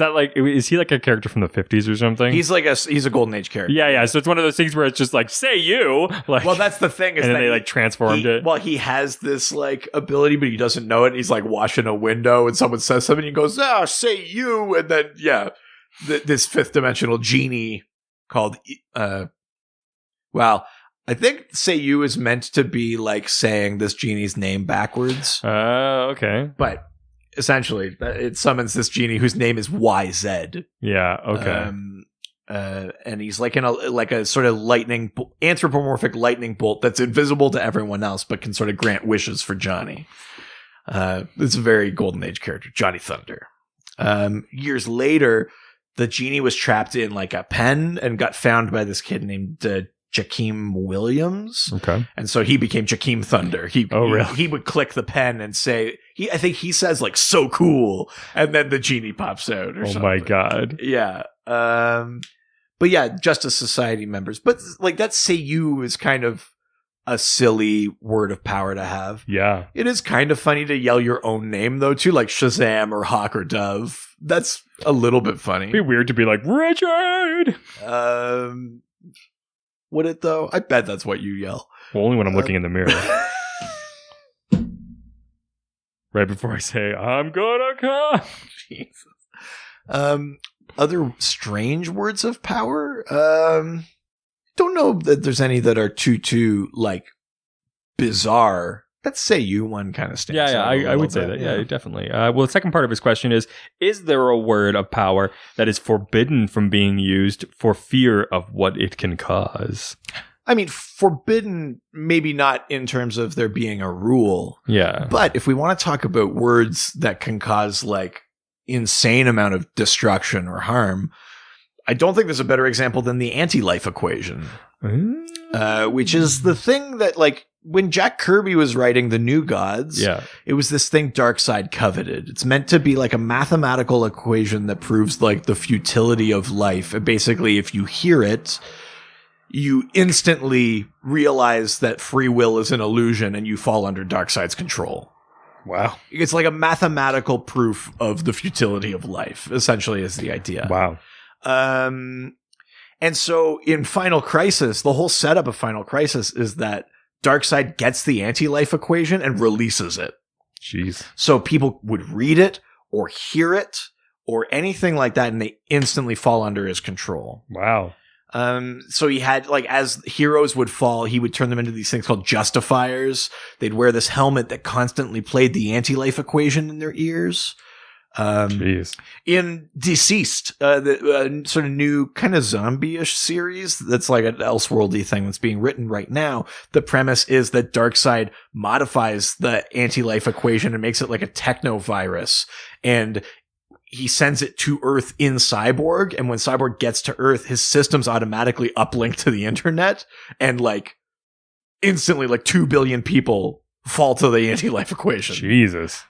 he like a character from the 50s or something? He's a Golden Age character. Yeah. So it's one of those things where it's just like say you. Like, well, that's the thing. Is and that then they like transformed it. Well, he has this like ability, but he doesn't know it. And he's like washing a window, and someone says something. And he goes, say you, and then this fifth dimensional genie called I think say you is meant to be like saying this genie's name backwards. Okay. But essentially, it summons this genie whose name is YZ. Yeah, okay. And he's like in a sort of anthropomorphic lightning bolt that's invisible to everyone else, but can sort of grant wishes for Johnny. It's a very Golden Age character, Johnny Thunder. Years later, the genie was trapped in like a pen and got found by this kid named Jakeem Williams. Okay. And so he became Jakeem Thunder. Really? He would click the pen and say, I think he says like, so cool. And then the genie pops out or something. Oh my God. Yeah. But yeah, Justice Society members. But like that say you is kind of a silly word of power to have. Yeah. It is kind of funny to yell your own name though too, like Shazam or Hawk or Dove. That's a little bit funny. It'd be weird to be like, Richard! would it though? I bet that's what you yell. Well, only when I'm looking in the mirror. Right before I say, I'm gonna come. Jesus. Other strange words of power? Don't know that there's any that are too like bizarre. Let's say you one kind of stands out. Yeah, I would say that. Yeah, definitely. Well, the second part of his question is there a word of power that is forbidden from being used for fear of what it can cause? I mean, forbidden, maybe not in terms of there being a rule. Yeah. But if we want to talk about words that can cause like insane amount of destruction or harm, I don't think there's a better example than the anti-life equation, which is the thing that like when Jack Kirby was writing The New Gods, it was this thing Darkseid coveted. It's meant to be like a mathematical equation that proves like the futility of life. And basically, if you hear it, you instantly realize that free will is an illusion and you fall under Darkseid's control. Wow. It's like a mathematical proof of the futility of life, essentially, is the idea. Wow. And so in Final Crisis, the whole setup of Final Crisis is that Darkseid gets the anti-life equation and releases it. Jeez. So people would read it or hear it or anything like that, and they instantly fall under his control. Wow. So he had, like, as heroes would fall, he would turn them into these things called justifiers. They'd wear this helmet that constantly played the anti-life equation in their ears. Jeez. In Deceased, the sort of new kind of zombie-ish series that's like an Elseworldy thing that's being written right now, the premise is that Darkseid modifies the anti-life equation and makes it like a techno-virus, and he sends it to Earth in Cyborg, and when Cyborg gets to Earth, his systems automatically uplink to the internet, and like instantly like 2 billion people fall to the anti-life equation. Jesus.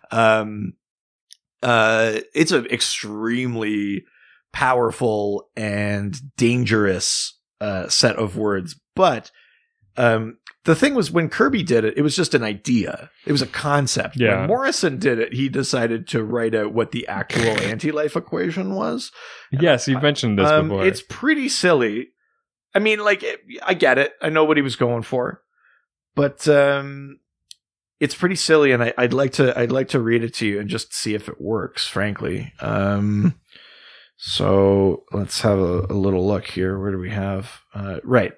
It's an extremely powerful and dangerous set of words, but the thing was, when Kirby did it, it was just an idea. It was a concept. Yeah. When Morrison did it, he decided to write out what the actual anti-life equation was. Yes, you mentioned this before. It's pretty silly. I mean, like, I get it. I know what he was going for, but it's pretty silly, and I'd like to read it to you and just see if it works. Frankly, so let's have a little look here. Where do we have? Right.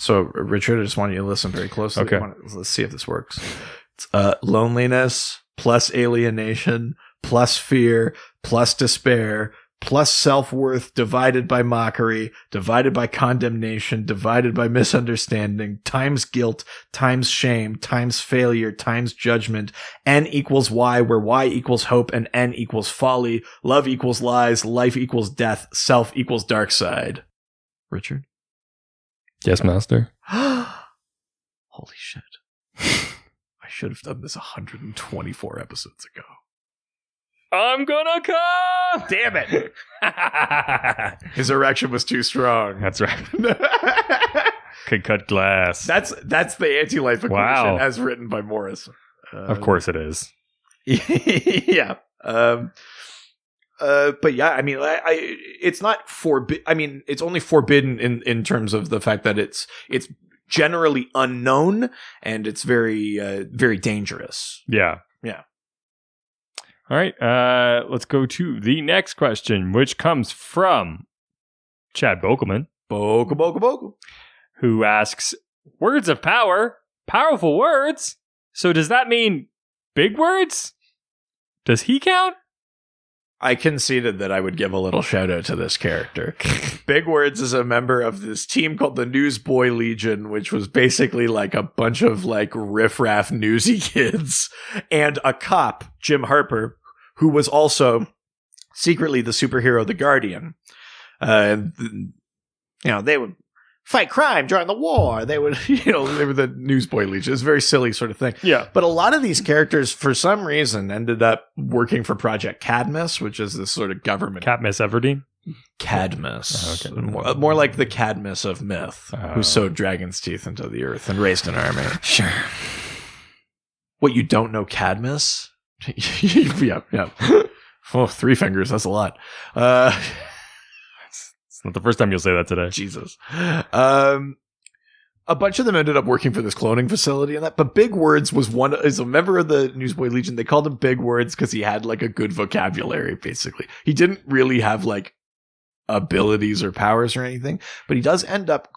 So, Richard, I just want you to listen very closely. Okay. Let's see if this works. It's loneliness plus alienation plus fear plus despair plus self-worth divided by mockery divided by condemnation divided by misunderstanding times guilt times shame times failure times judgment. N equals Y, where Y equals hope and N equals folly. Love equals lies. Life equals death. Self equals dark side. Richard? Yes, master. Holy shit. I should have done this 124 episodes ago. I'm gonna come! Damn it! His erection was too strong. That's right. Could cut glass. That's the anti-life equation as written by Morris. Of course it is. Yeah. But yeah, I mean, it's not forbidden. I mean, it's only forbidden in terms of the fact that it's generally unknown and it's very, very dangerous. Yeah. Yeah. All right. Let's go to the next question, which comes from Chad Bokelman. Bokel. Who asks, words of power, powerful words. So does that mean big words? Does he count? I conceded that I would give a little shout out to this character. Big Words is a member of this team called the Newsboy Legion, which was basically like a bunch of like riffraff newsy kids and a cop, Jim Harper, who was also secretly the superhero, the Guardian. They would fight crime during the war. They would, they were the Newsboy Legion. It's a very silly sort of thing. Yeah. But a lot of these characters, for some reason, ended up working for Project Cadmus, which is this sort of government. Katniss Everdeen? Cadmus. Oh, okay. More like the Cadmus of myth, who sowed dragon's teeth into the earth and raised an army. Sure. What, you don't know Cadmus? Yeah. Oh, 3 fingers. That's a lot. It's not the first time you'll say that today. Jesus. a bunch of them ended up working for this cloning facility and that. But Big Words is a member of the Newsboy Legion. They called him Big Words because he had like a good vocabulary. Basically, he didn't really have like abilities or powers or anything, but he does end up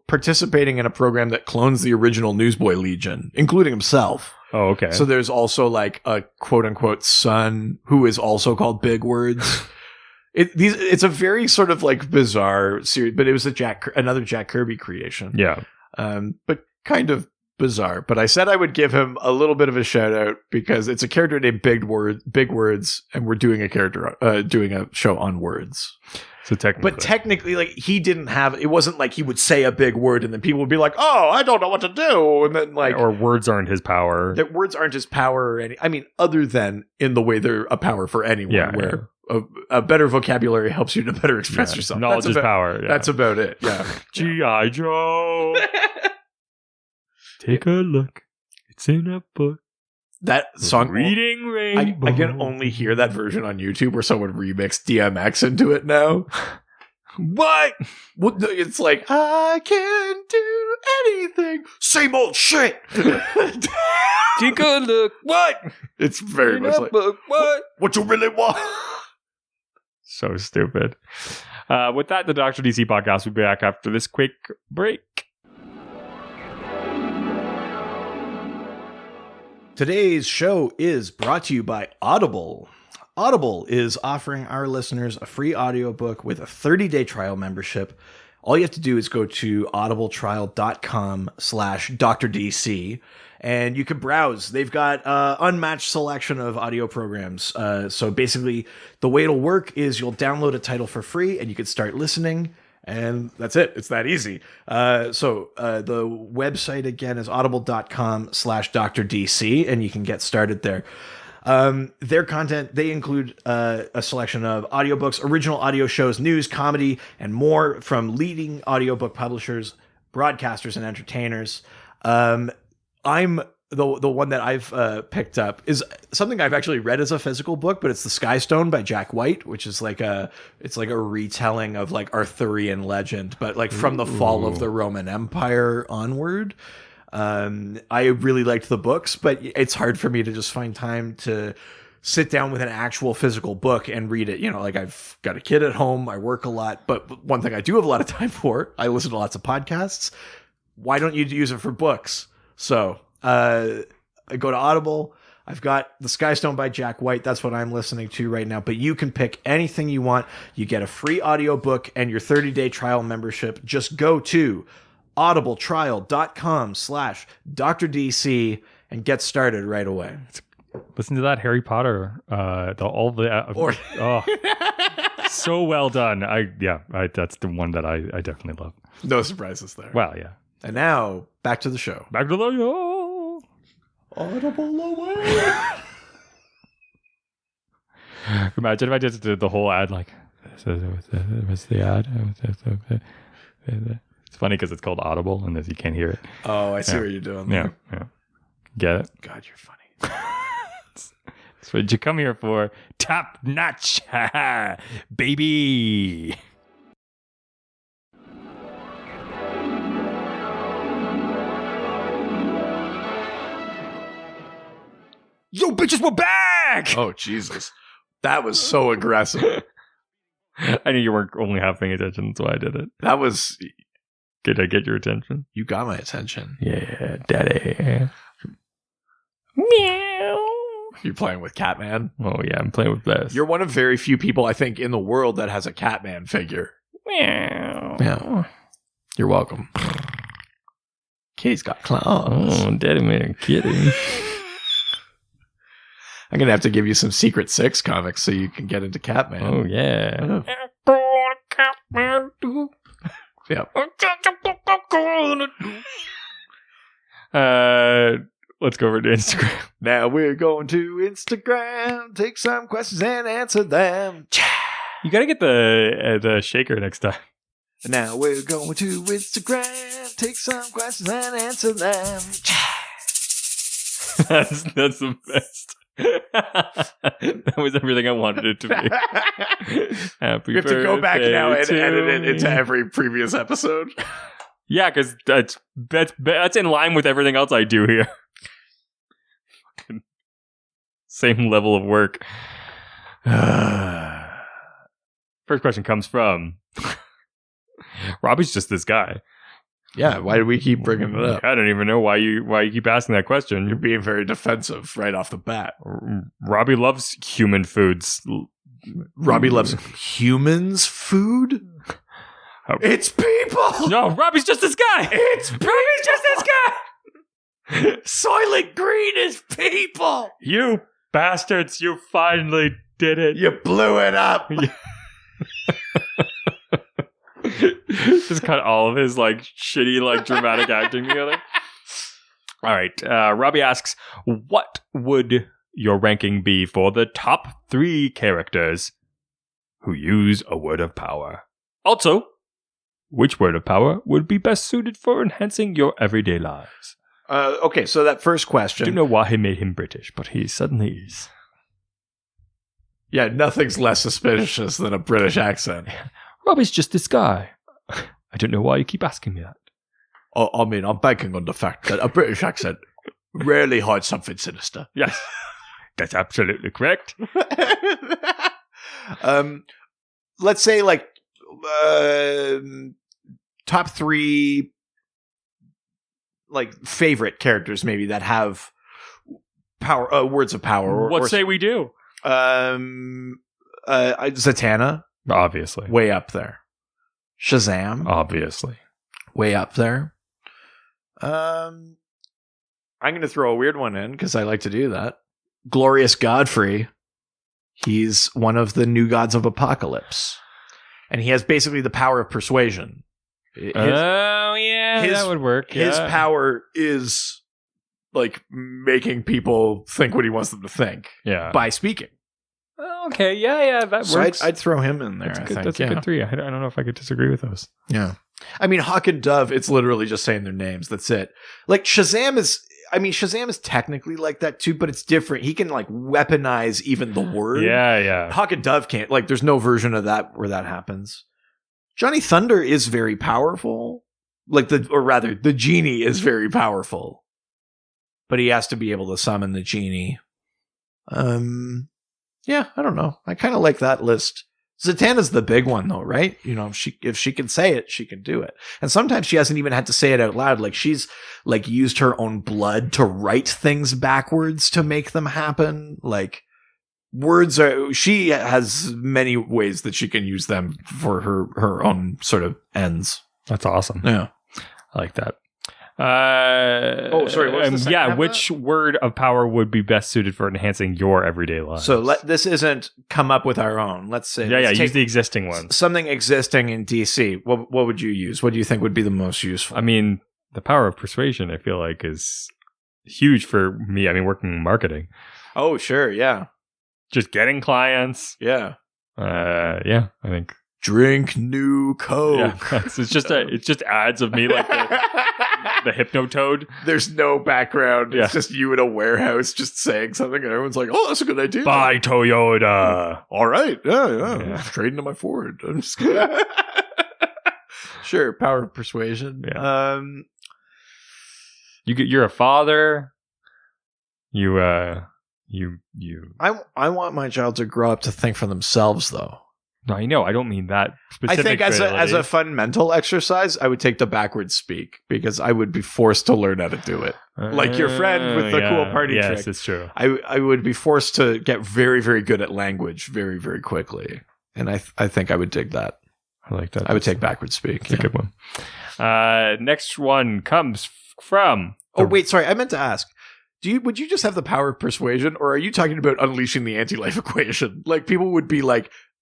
participating in a program that clones the original Newsboy Legion, including himself. Oh, okay. So there's also like a quote unquote son who is also called Big Words. It's a very sort of like bizarre series, but it was another Jack Kirby creation. Yeah. But kind of bizarre. But I said I would give him a little bit of a shout out because it's a character named Big Words, and we're doing a show on words. So technically, like it wasn't like he would say a big word and then people would be like, "Oh, I don't know what to do," and then like, or words aren't his power. That words aren't his power, or other than in the way they're a power for anyone, where a better vocabulary helps you to better express yourself. Knowledge is power. Yeah. That's about it. Yeah. G.I. Joe. Take a look. It's in a book. That song, Reading Rainbow. I can only hear that version on YouTube where someone remixed DMX into it now. What? It's like, I can do anything. Same old shit. Take a look. What? It's very much like, what you really want? So stupid. With that, the Dr. DC podcast will be back after this quick break. Today's show is brought to you by Audible. Audible is offering our listeners a free audiobook with a 30-day trial membership. All you have to do is go to audibletrial.com/DrDC and you can browse. They've got unmatched selection of audio programs. So basically, the way it'll work is you'll download a title for free and you can start listening. And that's it. It's that easy. So the website again is audible.com/DrDC, and you can get started there. Their content, they include a selection of audiobooks, original audio shows, news, comedy, and more from leading audiobook publishers, broadcasters, and entertainers. I'm the one that I've picked up is something I've actually read as a physical book, but it's The Sky Stone by Jack White, which is like a retelling of like Arthurian legend, but like from the fall of the Roman Empire onward. I really liked the books, but it's hard for me to just find time to sit down with an actual physical book and read it. Like I've got a kid at home, I work a lot, but one thing I do have a lot of time for, I listen to lots of podcasts. Why don't you use it for books? So I go to Audible. I've got The Sky Stone by Jack White. That's what I'm listening to right now. But you can pick anything you want. You get a free audiobook and your 30-day trial membership. Just go to audibletrial.com/DrDC and get started right away. Listen to that Harry Potter. So well done. That's the one that I definitely love. No surprises there. Well, yeah. And now back to the show. Back to the show. Audible away. Imagine if I just did the whole ad like, what's the ad? It's funny because it's called Audible and you can't hear it. Oh, I see what you're doing there. Yeah. Get it? God, you're funny. That's what you come here for. Top notch. Baby. Yo, bitches, we're back! Oh, Jesus. That was so aggressive. I knew you weren't only half paying attention, so I did it. That was... Did I get your attention? You got my attention. Yeah, daddy. Meow. You're playing with Catman? Oh, yeah, I'm playing with Bess. You're one of very few people, I think, in the world that has a Catman figure. Meow. Yeah. You're welcome. Kitty's got claws. Oh, daddy made a kitty. I'm going to have to give you some Secret Six comics so you can get into Catman. Oh, yeah. Yep. Let's go over to Instagram. Now we're going to Instagram. Take some questions and answer them. You got to get the shaker next time. Now we're going to Instagram. Take some questions and answer them. That's the best. That was everything I wanted it to be. Happy we have to go back now and edit it into every previous episode. Yeah, because that's in line with everything else I do here. Same level of work. First question comes from Robbie's just this guy. Yeah, why do we keep bringing it up? I don't even know why you keep asking that question. You're being very defensive right off the bat. Robbie loves human foods. Robbie loves humans' food? It's people! No, Robbie's just this guy! It's people! Robbie's just this guy! Soylent Green is people! You bastards, you finally did it. You blew it up! Just cut all of his shitty dramatic acting together. All right. Robbie asks, what would your ranking be for the top 3 characters who use a word of power? Also, which word of power would be best suited for enhancing your everyday lives? Okay, so that first question. I don't know why he made him British, but he suddenly is. Yeah, nothing's less suspicious than a British accent. Robbie's just this guy. I don't know why you keep asking me that. I mean, I'm banking on the fact that a British accent rarely hides something sinister. Yes, that's absolutely correct. Let's say top 3 favorite characters maybe that have power words of power. What say we do? Zatanna, obviously, way up there. Shazam, obviously, way up there. I'm going to throw a weird one in because I like to do that. Glorious Godfrey. He's one of the new gods of Apocalypse, and he has basically the power of persuasion. That would work. His power is making people think what he wants them to think. Yeah, by speaking. Okay, yeah, that works. I'd throw him in there. That's a good 3. I don't know if I could disagree with those. Yeah, I mean, Hawk and Dove. It's literally just saying their names. That's it. Shazam is. I mean, Shazam is technically like that too, but it's different. He can weaponize even the word. Yeah. Hawk and Dove can't. There's no version of that where that happens. Johnny Thunder is very powerful. The genie is very powerful, but he has to be able to summon the genie. Yeah, I don't know. I kind of like that list. Zatanna's the big one though, right? If she can say it, she can do it. And sometimes she hasn't even had to say it out loud. She's used her own blood to write things backwards to make them happen. She has many ways that she can use them for her own sort of ends. That's awesome. Yeah. I like that. Sorry. What was the second which word of power would be best suited for enhancing your everyday life? So this isn't come up with our own. Let's say. Use the existing ones. Something existing in DC. What would you use? What do you think would be the most useful? I mean, the power of persuasion, I feel like, is huge for me. I mean, working in marketing. Oh, sure. Yeah. Just getting clients. Yeah. I think. Drink new Coke. Yeah, it's just ads of me the Hypnotoad. There's no background. It's just you in a warehouse just saying something, and everyone's like, "Oh, that's a good idea." Buy Toyota. All right, yeah. Trade into my Ford. I'm just kidding. Sure, power of persuasion. Yeah. You're a father. I want my child to grow up to think for themselves, though. No, I know. I don't mean that specifically. I think as a fun mental exercise, I would take the backwards speak because I would be forced to learn how to do it. Like your friend with the cool party trick. Yes, it's true. I would be forced to get very, very good at language very, very quickly. And I think I would dig that. I like that. I would take backwards speak. It's a good one. Next one comes from... Oh, wait, sorry. I meant to ask. Would you just have the power of persuasion, or are you talking about unleashing the anti-life equation? People would be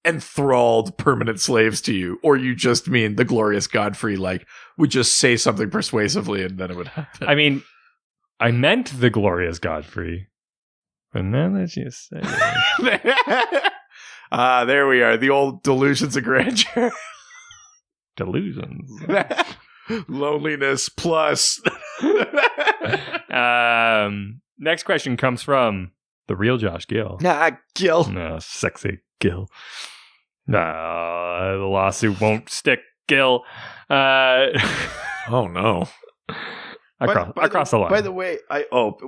enthralled permanent slaves to you, or you just mean the Glorious Godfrey would just say something persuasively and then it would happen? I mean, I meant the Glorious Godfrey, but now that you say it. There we are, the old delusions of grandeur. Delusions. Loneliness plus. Next question comes from the real Josh Gill. Gill. No, sexy Gill. The lawsuit won't stick. Gil. Oh no. Across the line. By the way,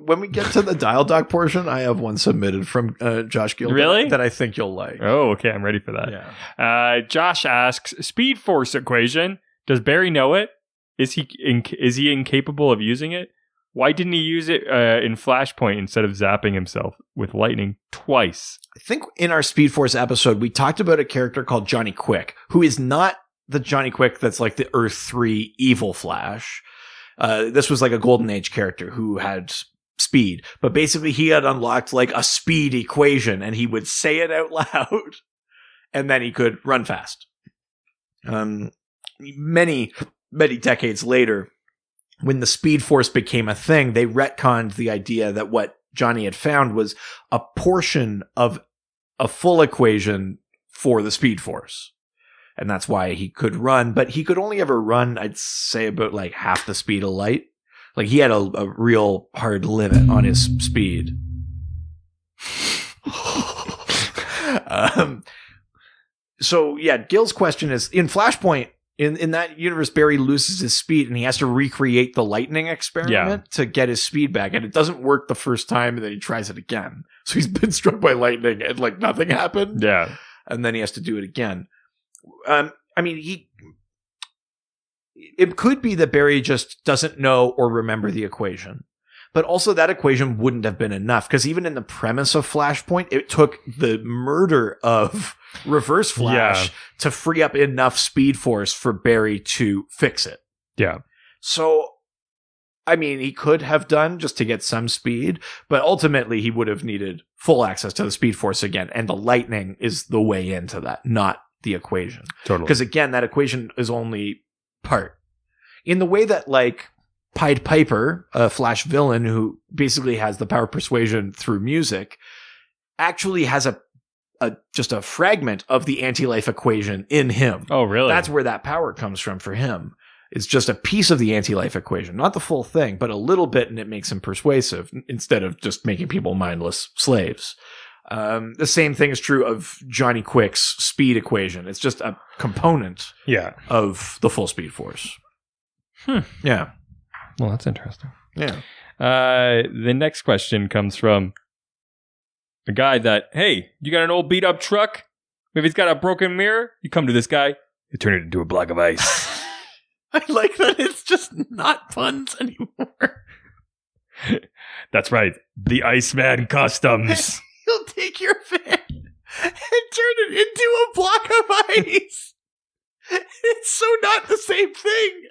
when we get to the dial doc portion, I have one submitted from Josh Gill. Really? That I think you'll like. Oh, okay. I'm ready for that. Yeah. Josh asks, Speed Force equation. Does Barry know it? Is he incapable of using it? Why didn't he use it in Flashpoint instead of zapping himself with lightning twice? I think in our Speed Force episode, we talked about a character called Johnny Quick, who is not the Johnny Quick that's like the Earth 3 evil Flash. This was like a Golden Age character who had speed, but basically he had unlocked like a speed equation and he would say it out loud and then he could run fast. Many decades later, when the Speed Force became a thing, they retconned the idea that what Johnny had found was a portion of a full equation for the Speed Force. And that's why he could run, but he could only ever run, I'd say, about like half the speed of light. Like he had a real hard limit on his speed. So yeah, Gil's question is, in Flashpoint, in that universe, Barry loses his speed and he has to recreate the lightning experiment to get his speed back. And it doesn't work the first time, and then he tries it again. So he's been struck by lightning and like nothing happened. Yeah. And then he has to do it again. I mean, it could be that Barry just doesn't know or remember the equation, but also that equation wouldn't have been enough, because even in the premise of Flashpoint, it took the murder of Reverse Flash to free up enough Speed Force for Barry to fix it. Yeah. So, I mean, he could have done just to get some speed, but ultimately he would have needed full access to the Speed Force again, and the lightning is the way into that, not the equation. Totally. Because again, that equation is only part. In the way that like Pied Piper, a Flash villain who basically has the power of persuasion through music, actually has just a fragment of the anti-life equation in him. Oh, really? That's where that power comes from for him. It's just a piece of the anti-life equation, not the full thing, but a little bit, and it makes him persuasive instead of just making people mindless slaves. The same thing is true of Johnny Quick's speed equation. It's just a component of the full Speed Force. Yeah. Well, that's interesting. Yeah. The next question comes from a guy that, hey, you got an old beat up truck? If it's got a broken mirror, you come to this guy, you turn it into a block of ice. I like that it's just not puns anymore. That's right. The Iceman Customs. He'll take your van and turn it into a block of ice. It's so not the same thing.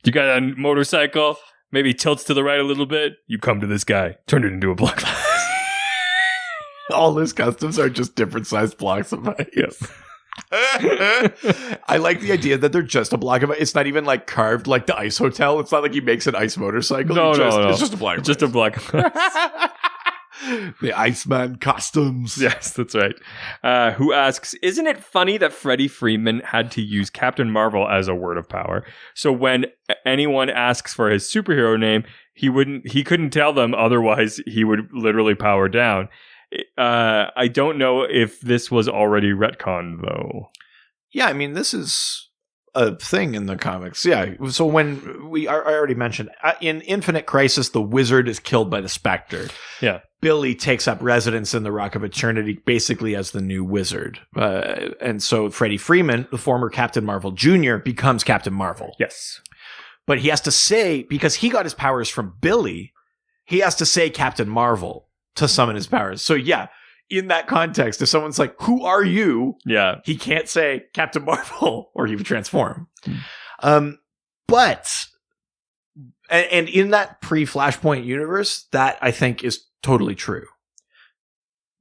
You got a motorcycle, maybe tilts to the right a little bit. You come to this guy, turn it into a block of ice. All his customs are just different sized blocks of ice. Yes. I like the idea that they're just a block of ice. It's not even like carved like the Ice Hotel. It's not like he makes an ice motorcycle. No. It's just a block of just ice. A block of ice. The Iceman Customs. Yes, that's right. Who asks, isn't it funny that Freddie Freeman had to use Captain Marvel as a word of power? So when anyone asks for his superhero name, he couldn't tell them, otherwise he would literally power down. I don't know if this was already retconned, though. Yeah, I mean, this is a thing in the comics. Yeah, so when I already mentioned, in Infinite Crisis, the Wizard is killed by the Spectre. Yeah. Billy takes up residence in the Rock of Eternity basically as the new Wizard. And so Freddie Freeman, the former Captain Marvel Jr., becomes Captain Marvel. Yes. But he has to say, because he got his powers from Billy, he has to say Captain Marvel to summon his powers. So yeah, in that context, if someone's like, who are you? Yeah. He can't say Captain Marvel or he would transform. But in that pre-Flashpoint universe, that I think is totally true.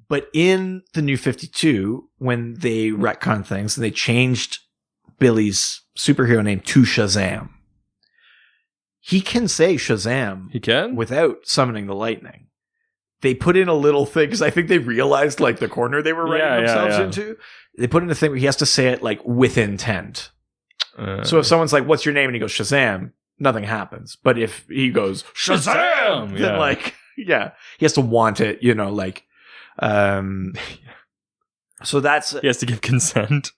But in the New 52, when they retcon things and they changed Billy's superhero name to Shazam, he can say Shazam. He can? Without summoning the lightning. They put in a little thing, because I think they realized like the corner they were writing themselves into. They put in a thing where he has to say it like with intent. So if someone's like, what's your name? And he goes, Shazam, nothing happens. But if he goes, Shazam! Then like, yeah, he has to want it, you know, like, so that's... He has to give consent.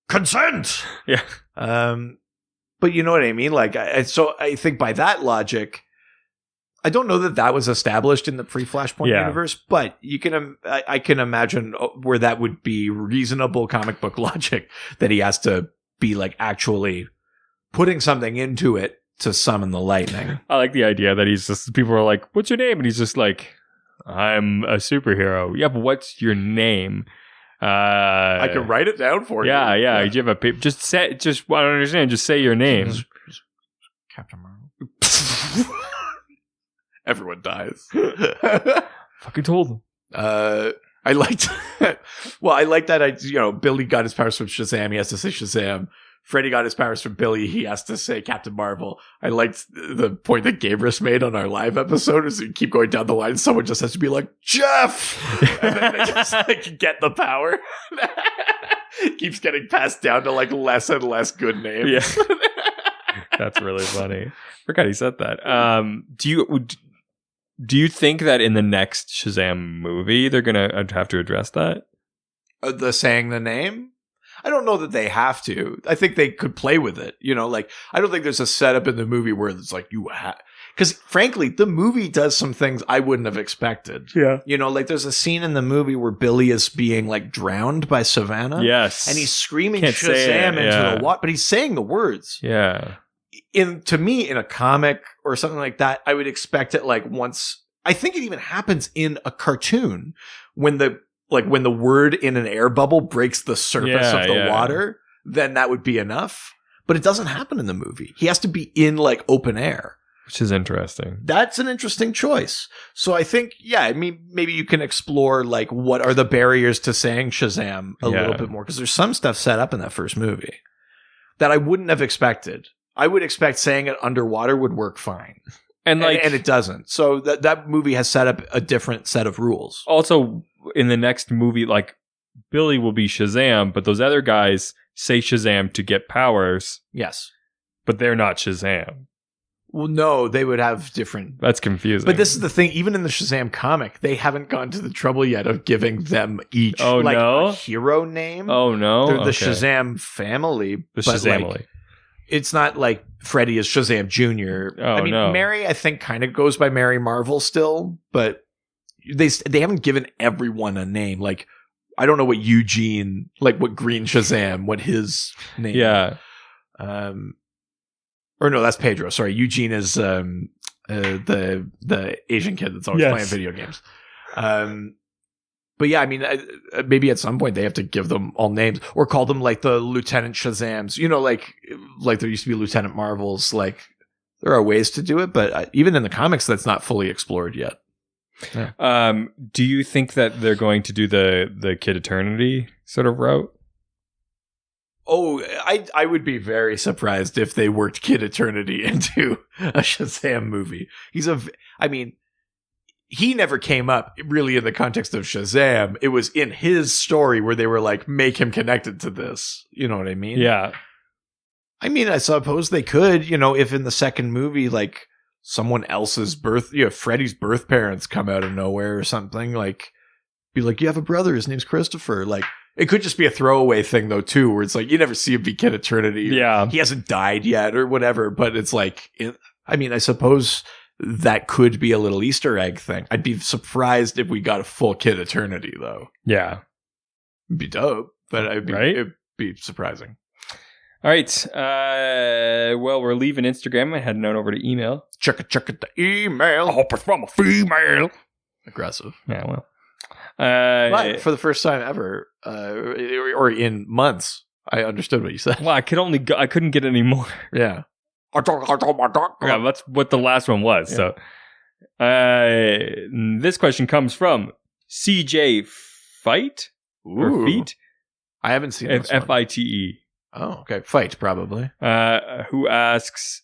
consent. Yeah. But you know what I mean? Like, so I think by that logic, I don't know that was established in the pre-Flashpoint universe, but I can imagine where that would be reasonable comic book logic, that he has to be like actually putting something into it to summon the lightning. I like the idea that he's just, people are like, what's your name? And he's just like, I'm a superhero. Yeah, but what's your name? I can write it down for you. Yeah. You have a paper. Just I don't understand. Just say your name. Captain Marvel. Everyone dies. Fucking told him. I liked that. Billy got his powers from Shazam. He has to say Shazam. Freddy got his powers from Billy. He has to say Captain Marvel. I liked the point that Gabrus made on our live episode is you keep going down the line. Someone just has to be like, Jeff! And then they just like get the power. Keeps getting passed down to like less and less good names. Yeah. That's really funny. Forgot he said that. Do you think that in the next Shazam movie, they're going to have to address that? The saying the name? I don't know that they have to. I think they could play with it. Like, I don't think there's a setup in the movie where it's like, because frankly, the movie does some things I wouldn't have expected. Yeah. Like there's a scene in the movie where Billy is being like drowned by Savannah. Yes. And he's screaming Shazam into the water, but he's saying the words. Yeah. To me, in a comic or something like that, I would expect it like once. I think it even happens in a cartoon when the word in an air bubble breaks the surface of the water, then that would be enough. But it doesn't happen in the movie. He has to be in like open air. Which is interesting. That's an interesting choice. So I think, maybe you can explore like what are the barriers to saying Shazam a little bit more. Because there's some stuff set up in that first movie that I wouldn't have expected. I would expect saying it underwater would work fine. And it doesn't. So that movie has set up a different set of rules. Also, in the next movie, like, Billy will be Shazam, but those other guys say Shazam to get powers. Yes. But they're not Shazam. Well, no, they would have different... That's confusing. But this is the thing, even in the Shazam comic, they haven't gone to the trouble yet of giving them each a hero name. Oh, no? They're the Shazam family. The Shazamily. It's not like Freddy is Shazam Jr. No. Mary, I think, kind of goes by Mary Marvel still, but they haven't given everyone a name. Like, I don't know what Eugene, like what Green Shazam, what his name. Yeah. Or no, that's Pedro. Sorry, Eugene is the Asian kid that's always playing video games. But yeah, maybe at some point they have to give them all names or call them like the Lieutenant Shazams. Like there used to be Lieutenant Marvels. Like there are ways to do it, but even in the comics, that's not fully explored yet. Yeah. Do you think that they're going to do the Kid Eternity sort of route? Oh, I would be very surprised if they worked Kid Eternity into a Shazam movie. He never came up really in the context of Shazam. It was in his story where they were like, make him connected to this. You know what I mean? Yeah. I suppose they could, if in the second movie, like someone else's Freddy's birth parents come out of nowhere or something, like be like, you have a brother, his name's Christopher. Like, it could just be a throwaway thing though, too, where it's like, you never see him be Kid Eternity. Yeah. He hasn't died yet or whatever, but it's like, I suppose that could be a little Easter egg thing. I'd be surprised if we got a full Kid Eternity, though. Yeah. It'd be dope, but it'd be surprising. All right. Well, we're leaving Instagram and heading on over to email. Check it, the email. I hope it's from a female. Aggressive. Yeah, well. But for the first time ever, or in months, I understood what you said. Well, I couldn't get any more. Yeah. Yeah, that's what the last one was. Yeah. So, this question comes from CJ Fight or Feet. I haven't seen this one. Fite. Oh, okay. Fight, probably. Who asks,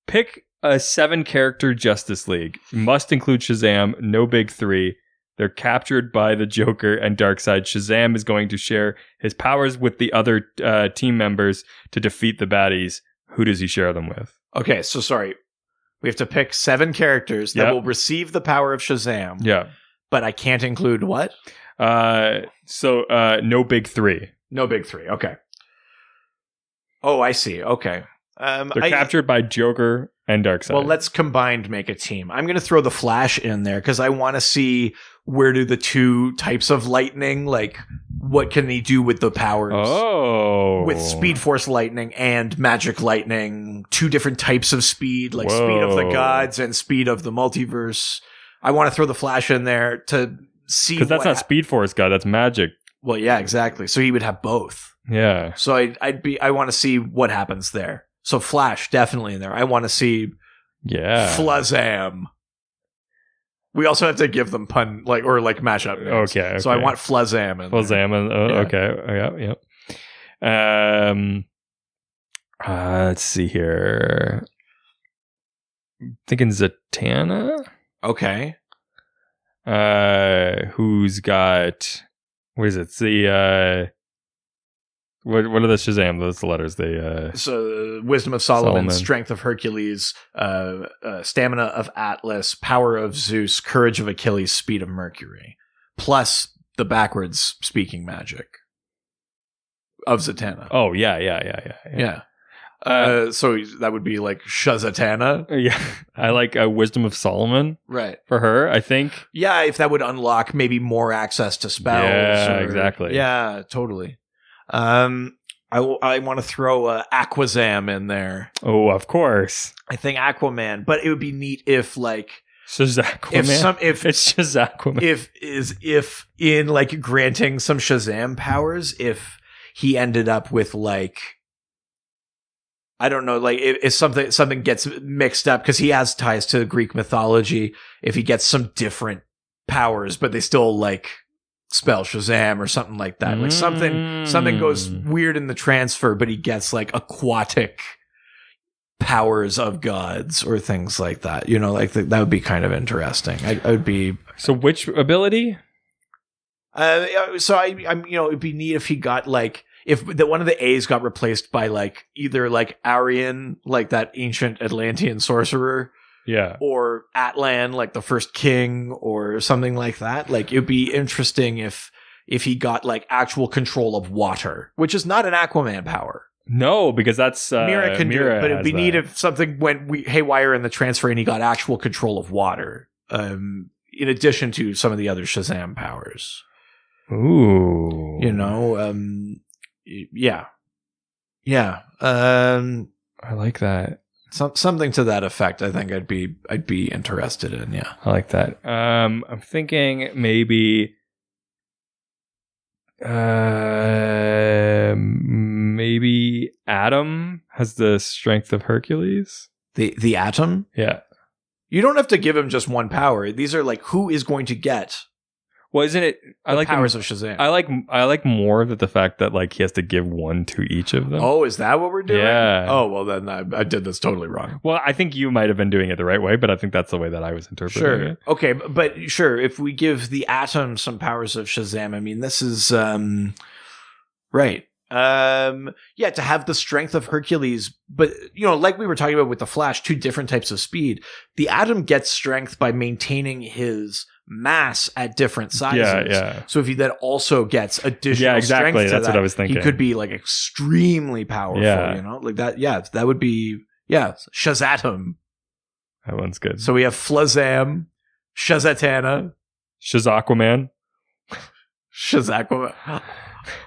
pick a 7-character Justice League. Must include Shazam. No big 3. They're captured by the Joker and Darkseid. Shazam is going to share his powers with the other team members to defeat the baddies. Who does he share them with? Okay, so sorry. We have to pick 7 characters that will receive the power of Shazam. Yeah. But I can't include what? No big 3. No big 3, okay. Oh, I see. Okay. They're captured by Joker and Darkseid. Well, let's combined make a team. I'm going to throw the Flash in there because I want to see where do the two types of lightning, like what can they do with the powers? Oh. With Speed Force Lightning and Magic Lightning, two different types of speed, like Speed of the Gods and Speed of the Multiverse. I want to throw the Flash in there to see. Because that's not Speed Force God, that's Magic. Well, yeah, exactly. So he would have both. Yeah. So I want to see what happens there. So Flash definitely in there. I want to see Flazam. We also have to give them pun mashup names. Okay. So I want Flazam in Flazam there. Okay. Yep. Let's see here. I'm thinking Zatanna. Okay. Who's got what is it? It's the what are the Shazam? Those letters. So Wisdom of Solomon, Strength of Hercules, Stamina of Atlas, Power of Zeus, Courage of Achilles, Speed of Mercury, plus the backwards speaking magic of Zatanna. Oh yeah. So that would be like Shazatana. Yeah, I like Wisdom of Solomon. Right. For her, I think. Yeah, if that would unlock maybe more access to spells. Yeah, exactly. Yeah, totally. I want to throw Aquazam in there. Oh, of course. I think Aquaman, but it would be neat if like Shazaquaman. If it's Shazaquaman. If in like granting some Shazam powers, if he ended up with like, I don't know, like if something gets mixed up because he has ties to Greek mythology. If he gets some different powers, but they still like spell Shazam or something like that, like something goes weird in the transfer, but he gets like aquatic powers of gods or things like that. You know, like that would be kind of interesting. I would be. So which ability? I'm it'd be neat if he got like. If one of the A's got replaced by like either like Arian, like that ancient Atlantean sorcerer, or Atlan, like the first king, or something like that. Like it'd be interesting if he got like actual control of water, which is not an Aquaman power. No, because that's Mira can do it, but it'd be neat that. if something went haywire in the transfer and he got actual control of water. In addition to some of the other Shazam powers. Ooh, Yeah. I like that. Something to that effect. I think I'd be interested in. Yeah, I like that. I'm thinking maybe Atom has the strength of Hercules. The Atom. Yeah. You don't have to give him just one power. These are like who is going to get. Well, isn't it? I like powers of Shazam. I like more of the fact that like he has to give one to each of them. Oh, is that what we're doing? Yeah. Oh, well then I did this totally wrong. Well, I think you might have been doing it the right way, but I think that's the way that I was interpreting it. Okay, but sure. If we give the Atom some powers of Shazam, I mean, this is right. To have the strength of Hercules, but like we were talking about with the Flash, two different types of speed. The Atom gets strength by maintaining his mass at different sizes. Yeah. So if he then also gets additional strength to that's that, what I was thinking. He could be like extremely powerful, like that. Yeah, that would be, Shazatum. That one's good. So we have Flazam, Shazatana, Shazaquaman. Shazaquaman.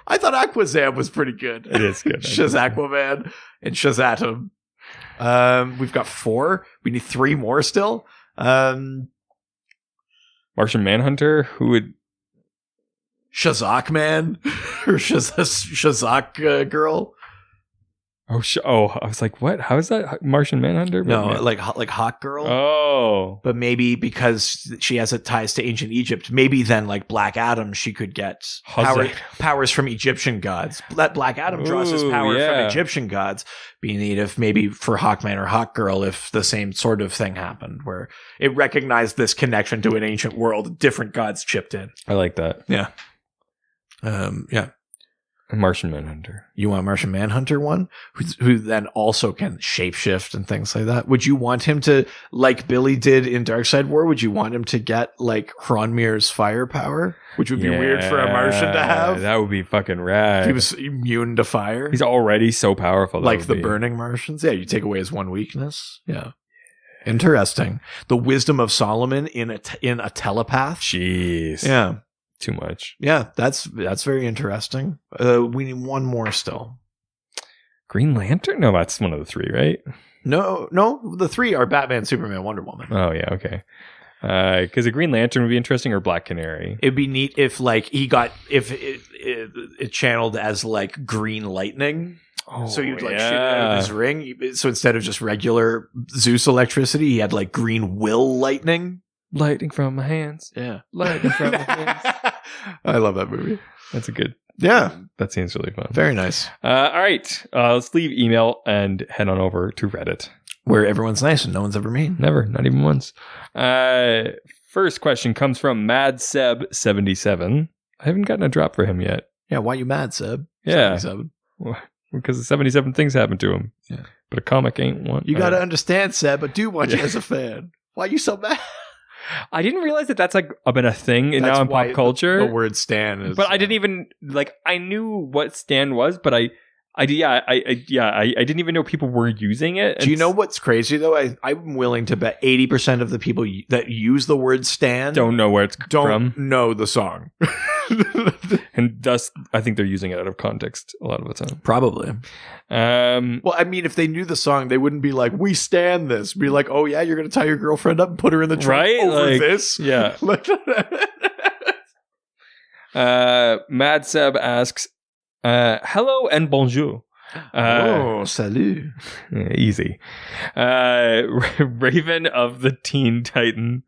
I thought Aquazam was pretty good. It is good. Shazaquaman and Shazatum. We've got 4. We need 3 more still. Martian Manhunter, who would Shazak Man or Shazak girl. I was like, what? How is that Martian Manhunter? No, like Hawk Girl. Oh, but maybe because she has ties to ancient Egypt, maybe then like Black Adam, she could get powers from Egyptian gods. That Black Adam draws his power from Egyptian gods. Be neat if maybe for Hawkman or Hawk Girl, if the same sort of thing happened where it recognized this connection to an ancient world, different gods chipped in. I like that. Yeah. Yeah. Martian Manhunter. You want Martian Manhunter one? Who then also can shapeshift and things like that? Would you want him to, like Billy did in Darkseid War, would you want him to get like Hronmir's firepower? Which would be weird for a Martian to have. That would be fucking rad. He was immune to fire. He's already so powerful. Like the burning Martians. Yeah, you take away his one weakness. Yeah. Interesting. The wisdom of Solomon in a telepath. Jeez. Yeah. Too much. Yeah, that's very interesting. We need one more still. Green Lantern? No, that's one of the three, right? No, the three are Batman, Superman, Wonder Woman. Oh, yeah, okay. Because a Green Lantern would be interesting, or Black Canary. It'd be neat if like if it channeled as like green lightning. Oh, so you'd like shoot it out of his ring. So instead of just regular Zeus electricity, he had like green will lightning. Lightning from my hands. Yeah. Lightning from my hands. I love that movie. That's a good. Yeah. That seems really fun. Very nice. All right. Let's leave email and head on over to Reddit. Where everyone's nice and no one's ever mean. Never. Not even once. First question comes from MadSeb77. I haven't gotten a drop for him yet. Yeah. Why you mad, Seb? Yeah. 77. Well, because 77 things happened to him. Yeah. But a comic ain't one. You got to understand, Seb. I do want you as a fan. Why are you so mad? I didn't realize that that's like been a thing now in pop culture. The word stan is. But I didn't even I knew what stan was, but I didn't even know people were using it. Do you know what's crazy though? I'm willing to bet 80% of the people that use the word stan don't know where it's from. Don't know the song. And thus, I think they're using it out of context a lot of the time. Probably. Well, I mean, if they knew the song, they wouldn't be like, "We stan this." Be like, "Oh yeah, you're going to tie your girlfriend up and put her in the trunk over this." Yeah. Mad Seb asks, "Hello and bonjour." Salut. Easy. Raven of the Teen Titan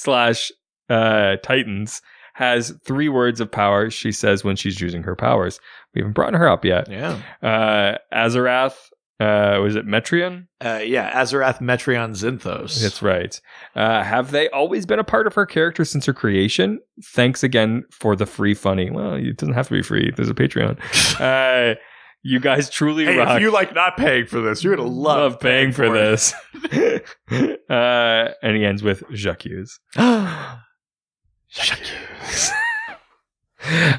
/ Titans has 3 words of power she says when she's using her powers. We haven't brought her up yet. Yeah. Azarath, was it Metreon? Yeah, Azarath, Metreon, Zinthos. That's right. Have they always been a part of her character since her creation? Thanks again for the free funny. Well, it doesn't have to be free. There's a Patreon. You guys truly rock. If you like not paying for this, you're going to love paying for this. And he ends with Jacques.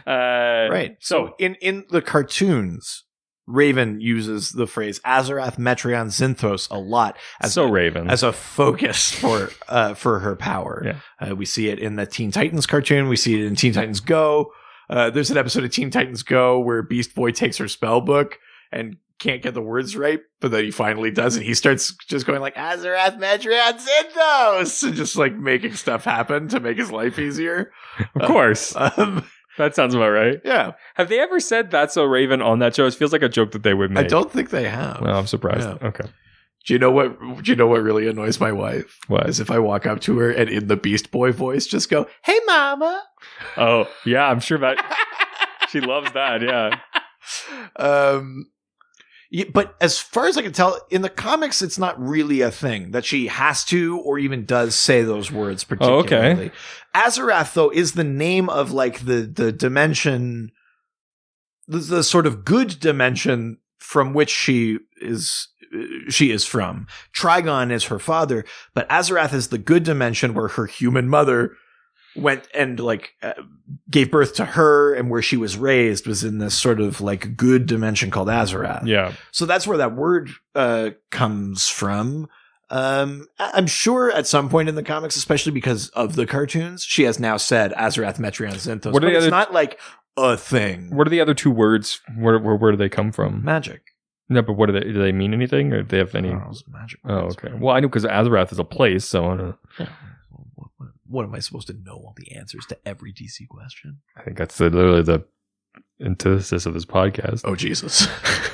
Right. So in the cartoons, Raven uses the phrase Azarath, Metreon, Zinthos a lot as Raven as a focus for her power. Yeah. We see it in the Teen Titans cartoon. We see it in Teen Titans Go. There's an episode of Teen Titans Go where Beast Boy takes her spell book and can't get the words right, but then he finally does, and he starts just going like Azarath, Metreon, Zinthos, and just like making stuff happen to make his life easier. Of course. That sounds about right. Yeah. Have they ever said That's So Raven on that show? It feels like a joke that they would make. I don't think they have. Well, I'm surprised. Yeah. Okay. Do you know what really annoys my wife? What? Is if I walk up to her and in the Beast Boy voice just go, "Hey mama." Oh, yeah, I'm sure that she loves that, yeah. But as far as I can tell, in the comics, it's not really a thing that she has to or even does say those words particularly. Oh, okay. Azarath, though, is the name of like the dimension, the sort of good dimension from which she is from. Trigon is her father, but Azarath is the good dimension where her human mother went and gave birth to her, and where she was raised was in this sort of like good dimension called Azarath. Yeah. So that's where that word comes from. I'm sure at some point in the comics, especially because of the cartoons, she has now said Azarath, Metreon, Zinthos. But it's not like a thing. What are the other 2 words? Where do they come from? Magic. No, but what do they mean anything, or do they have any? Magic. Oh, okay. Well, I know because Azarath is a place, so I don't know. Yeah. What am I supposed to know all the answers to every DC question? I think that's literally the antithesis of this podcast. Oh, Jesus.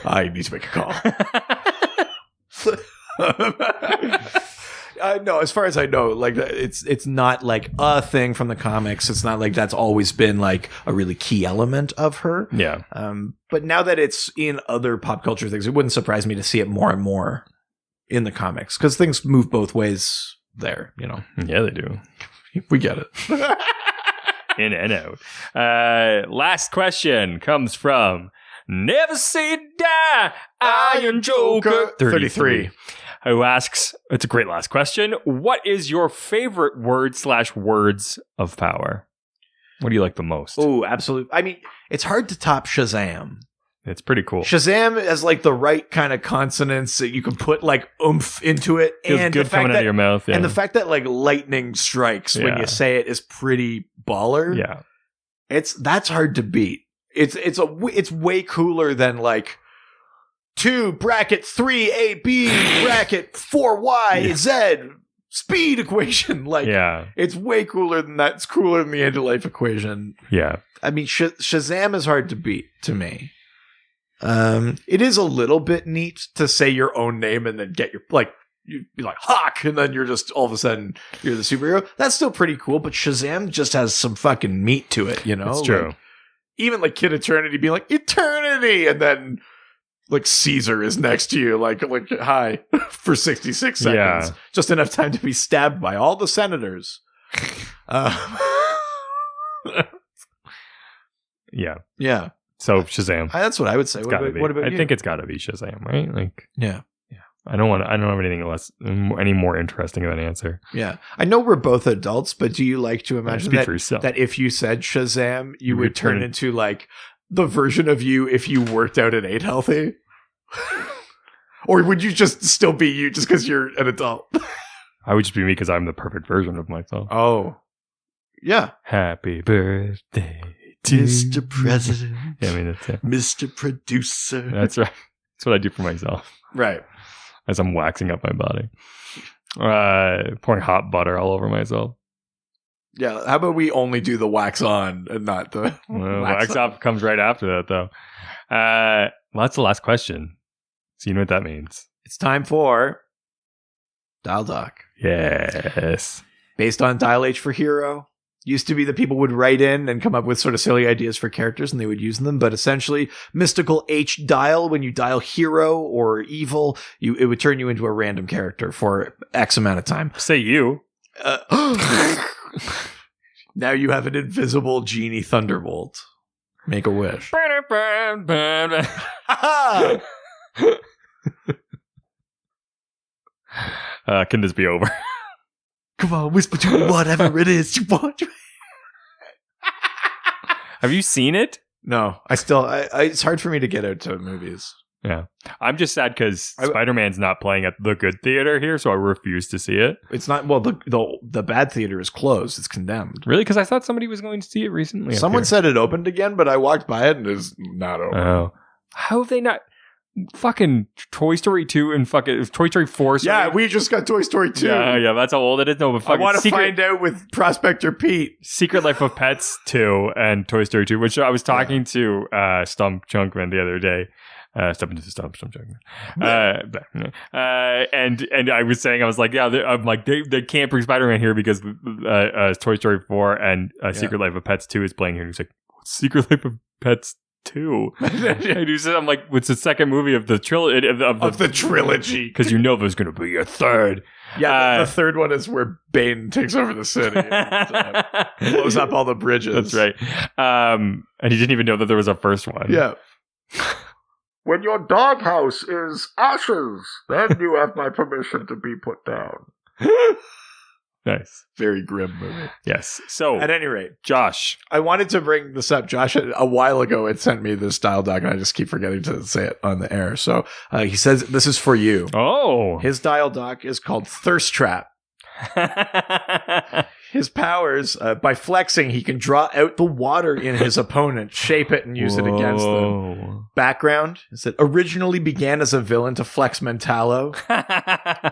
I need to make a call. No, as far as I know, like it's not like a thing from the comics. It's not like that's always been like a really key element of her. Yeah. But now that it's in other pop culture things, it wouldn't surprise me to see it more and more in the comics, because things move both ways there, you know. Yeah, they do. We get it. In and out. Last question comes from Never Say Die, Iron Joker 33. Who asks, it's a great last question, what is your favorite word/words of power? What do you like the most? Oh, absolutely. I mean, it's hard to top Shazam. It's pretty cool. Shazam has like the right kind of consonants that you can put like oomph into it. Feels and good coming out of your mouth. Yeah. And the fact that like lightning strikes when you say it is pretty baller. Yeah. That's hard to beat. It's way cooler than like 2 bracket 3AB bracket 4YZ speed equation. Like, it's way cooler than that. It's cooler than the end-of-life equation. Yeah. I mean, Shazam is hard to beat to me. It is a little bit neat to say your own name and then get your, like, you'd be like, Hawk, and then you're just, all of a sudden, you're the superhero. That's still pretty cool, but Shazam just has some fucking meat to it, you know? It's true. Like, even like Kid Eternity being like, Eternity! And then, like, Caesar is next to you, like hi, for 66 seconds. Yeah. Just enough time to be stabbed by all the senators. Yeah. Yeah. So Shazam. That's what I would say. What about you? I think it's got to be Shazam, right? Like, yeah. I don't have anything any more interesting of an answer. Yeah. I know we're both adults, but do you like to imagine that if you said Shazam, you would turn into like the version of you if you worked out and ate healthy? Or would you just still be you just because you're an adult? I would just be me because I'm the perfect version of myself. Oh. Yeah. Happy birthday, Mr. President. Yeah, I mean, that's it. Mr. Producer. That's right. That's what I do for myself. Right. As I'm waxing up my body. Pouring hot butter all over myself. Yeah, how about we only do the wax on and not the wax off comes right after that, though. Well, that's the last question. So you know what that means. It's time for Dial Doc. Yes. Based on Dial H for Hero. Used to be that people would write in and come up with sort of silly ideas for characters and they would use them. But essentially, mystical H dial, when you dial hero or evil, it would turn you into a random character for X amount of time. Say you. Now you have an invisible genie thunderbolt. Make a wish. Can this be over? Come on, whisper to me whatever it is you want. Have you seen it? No, it's hard for me to get out to movies. Yeah. I'm just sad because Spider-Man's not playing at the good theater here, so I refuse to see it. It's not, well, the bad theater is closed. It's condemned. Really? Because I thought somebody was going to see it recently. Someone said it opened again, but I walked by it and it's not open. Oh. How have they not... Fucking Toy Story 2 and fucking Toy Story 4. Yeah, we just got Toy Story 2. Yeah, that's how old it is. No, but I want to find out with Prospector Pete. Secret Life of Pets 2 and Toy Story 2, which I was talking to Stump Chunkman the other day. Stump Chunkman. And I was saying, I was like, I'm like, they can't bring Spider-Man here because Toy Story 4 and Secret Life of Pets 2 is playing here. And he's like, Secret Life of Pets 2. I'm like, it's the second movie of the trilogy of the trilogy because there's going to be a third. Yeah, the third one is where Bane takes over the city and blows up all the bridges. That's right. And he didn't even know that there was a first one. Yeah. When your doghouse is ashes, then you have my permission to be put down. Nice. Very grim movie. Yes. So, at any rate, Josh. I wanted to bring this up. Josh, a while ago, had sent me this Dial Doc, and I just keep forgetting to say it on the air. So, he says, this is for you. Oh. His Dial Doc is called Thirst Trap. His powers, by flexing, he can draw out the water in his opponent, shape it, and use it against them. Background is that originally began as a villain to flex Mentalo,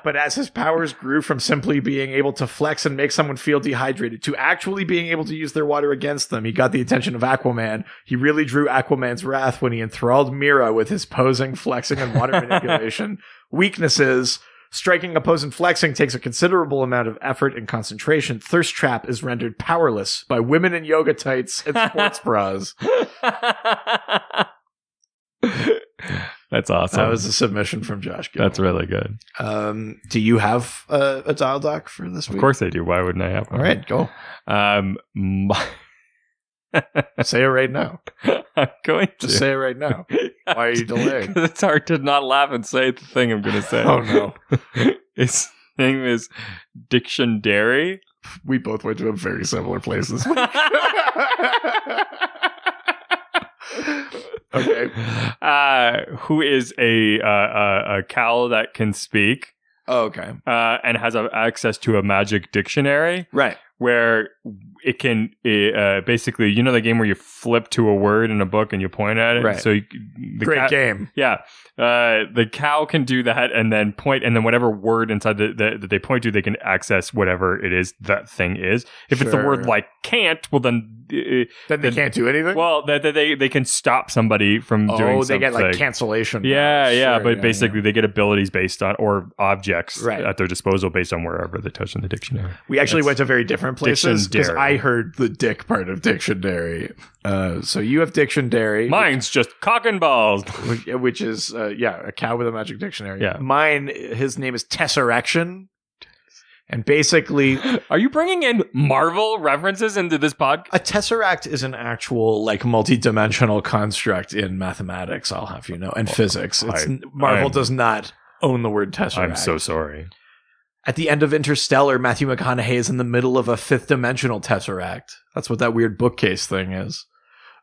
but as his powers grew from simply being able to flex and make someone feel dehydrated to actually being able to use their water against them, he got the attention of Aquaman. He really drew Aquaman's wrath when he enthralled Mira with his posing, flexing, and water manipulation. Weaknesses: striking a pose and flexing takes a considerable amount of effort and concentration. Thirst Trap is rendered powerless by women in yoga tights and sports bras. That's awesome. That was a submission from Josh Gill. That's really good. Do you have a Dial Doc for this week? Of course I do. Why wouldn't I have one? All right, go. Say it right now. I'm going to. Just say it right now. Why are you delaying? It's hard to not laugh and say the thing I'm going to say. Oh, no. His name is Dictionary. We both went to a very similar place this week. Okay. Who is a cow that can speak. Oh, okay. And has access to a magic dictionary. Right. Where it can basically, you know, the game where you flip to a word in a book and you point at it. Right. So great game. Yeah. The cow can do that and then point, and then whatever word inside that they point to, they can access whatever it is that thing is. If it's the word like can't, well then they can't do anything. Well, they can stop somebody from doing something. Oh, they get like cancellation. Yeah. But basically, they get abilities based on or objects right. at their disposal based on wherever they touch in the dictionary. We actually went to very different places because I heard the dick part of dictionary. So you have dictionary. Mine's just cock and balls, which is a cow with a magic dictionary. Yeah. Mine, his name is Tesseraction. And basically, are you bringing in Marvel references into this podcast? A tesseract is an actual like multi-dimensional construct in mathematics. I'll have you know, and physics. Marvel does not own the word tesseract. I'm so sorry. At the end of Interstellar, Matthew McConaughey is in the middle of a fifth-dimensional tesseract. That's what that weird bookcase thing is.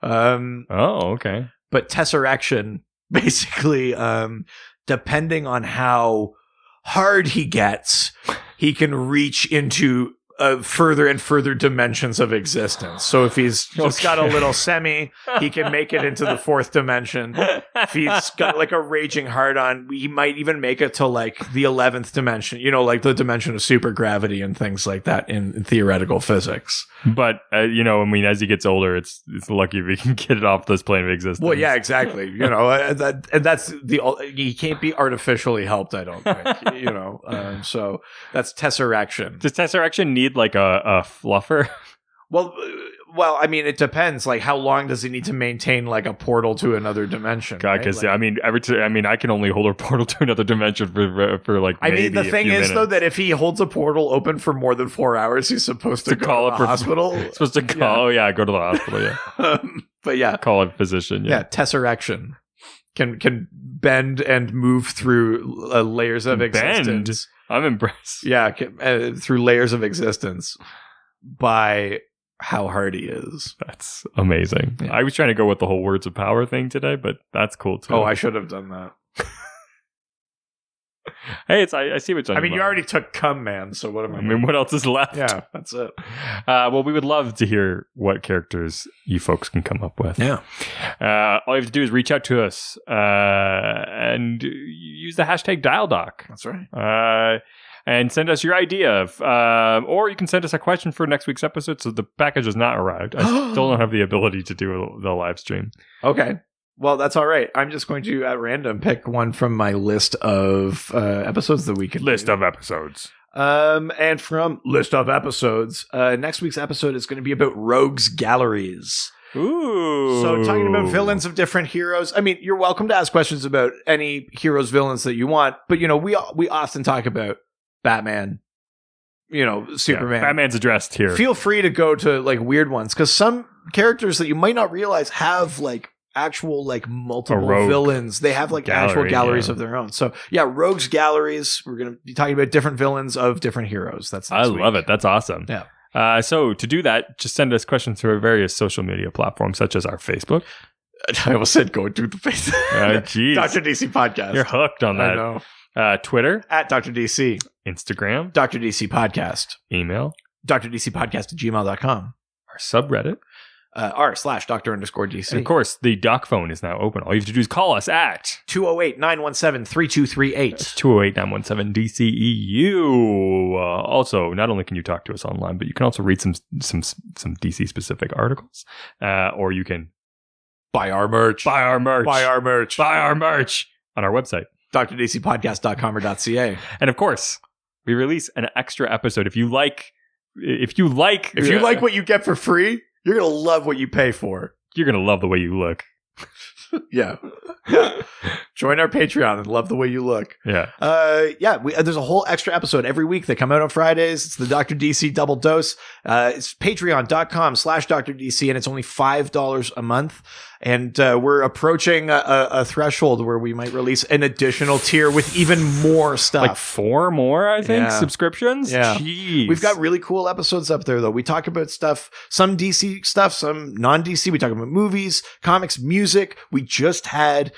Okay. But tesseraction, basically, depending on how hard he gets, he can reach into further and further dimensions of existence. So if he's just got a little semi, he can make it into the fourth dimension. If he's got like a raging hard on, he might even make it to like the 11th dimension, you know, like the dimension of supergravity and things like that in theoretical physics. But, you know, I mean, as he gets older, it's lucky if he can get it off this plane of existence. Well, yeah, exactly. You know, that's he can't be artificially helped, I don't think, you know. So that's tesseraction. Does tesseraction need like a fluffer? Well, I mean, it depends. Like, how long does he need to maintain like a portal to another dimension? God, because I mean, I can only hold a portal to another dimension for like. I mean, the thing is though that if he holds a portal open for more than 4 hours, he's supposed to go to the hospital. Supposed to call, go to the hospital. Yeah, but yeah, call a physician. Yeah, tesseraction can bend and move through layers of existence. I'm impressed. Yeah, through layers of existence by how hard he is. That's amazing. Yeah. I was trying to go with the whole words of power thing today, but that's cool too. Oh, I should have done that. Hey, I see what's on. I mean, you already took Cum Man, so what am I? I mean, what else is left? Yeah, that's it. Well, we would love to hear what characters you folks can come up with. Yeah. All you have to do is reach out to us and use the hashtag DialDoc. That's right. And send us your idea of, or you can send us a question for next week's episode. So the package has not arrived. I still don't have the ability to do the live stream. Okay. Well, that's all right. I'm just going to, at random, pick one from my list of episodes that we can List of episodes. And from list of episodes, next week's episode is going to be about rogues galleries. Ooh. So talking about villains of different heroes. I mean, you're welcome to ask questions about any heroes, villains that you want. But, you know, we often talk about Batman, you know, Superman. Yeah, Batman's addressed here. Feel free to go to like weird ones because some characters that you might not realize have like actual like multiple villains. They have like actual galleries of their own. So yeah, rogues galleries. We're going to be talking about different villains of different heroes. That's I love it. That's awesome. Yeah. So to do that, just send us questions through our various social media platforms, such as our Facebook. I almost said go to the Facebook. Jeez. Dr. DC Podcast. You're hooked on that. I know. Twitter at Dr. DC. Instagram Dr. DC Podcast. Email drdcpodcast@gmail.com. Our subreddit r/Dr_DC. And of course, the doc phone is now open. All you have to do is call us at 208-917-3238. 208-917-DCEU. Also, not only can you talk to us online, but you can also read some DC specific articles, or you can buy our merch. Buy our merch. Buy our merch. Buy our merch on our website, drdcpodcast.com.ca. And of course, we release an extra episode. If you like what you get for free, you're going to love what you pay for. You're going to love the way you look. Yeah. Join our Patreon and love the way you look. Yeah. There's a whole extra episode every week that come out on Fridays. It's the Dr. DC Double Dose. It's patreon.com/Dr. DC, and it's only $5 a month. And we're approaching a threshold where we might release an additional tier with even more stuff. Like 4 more, I think, subscriptions? Yeah. Jeez. We've got really cool episodes up there, though. We talk about stuff, some DC stuff, some non-DC. We talk about movies, comics, music. We just had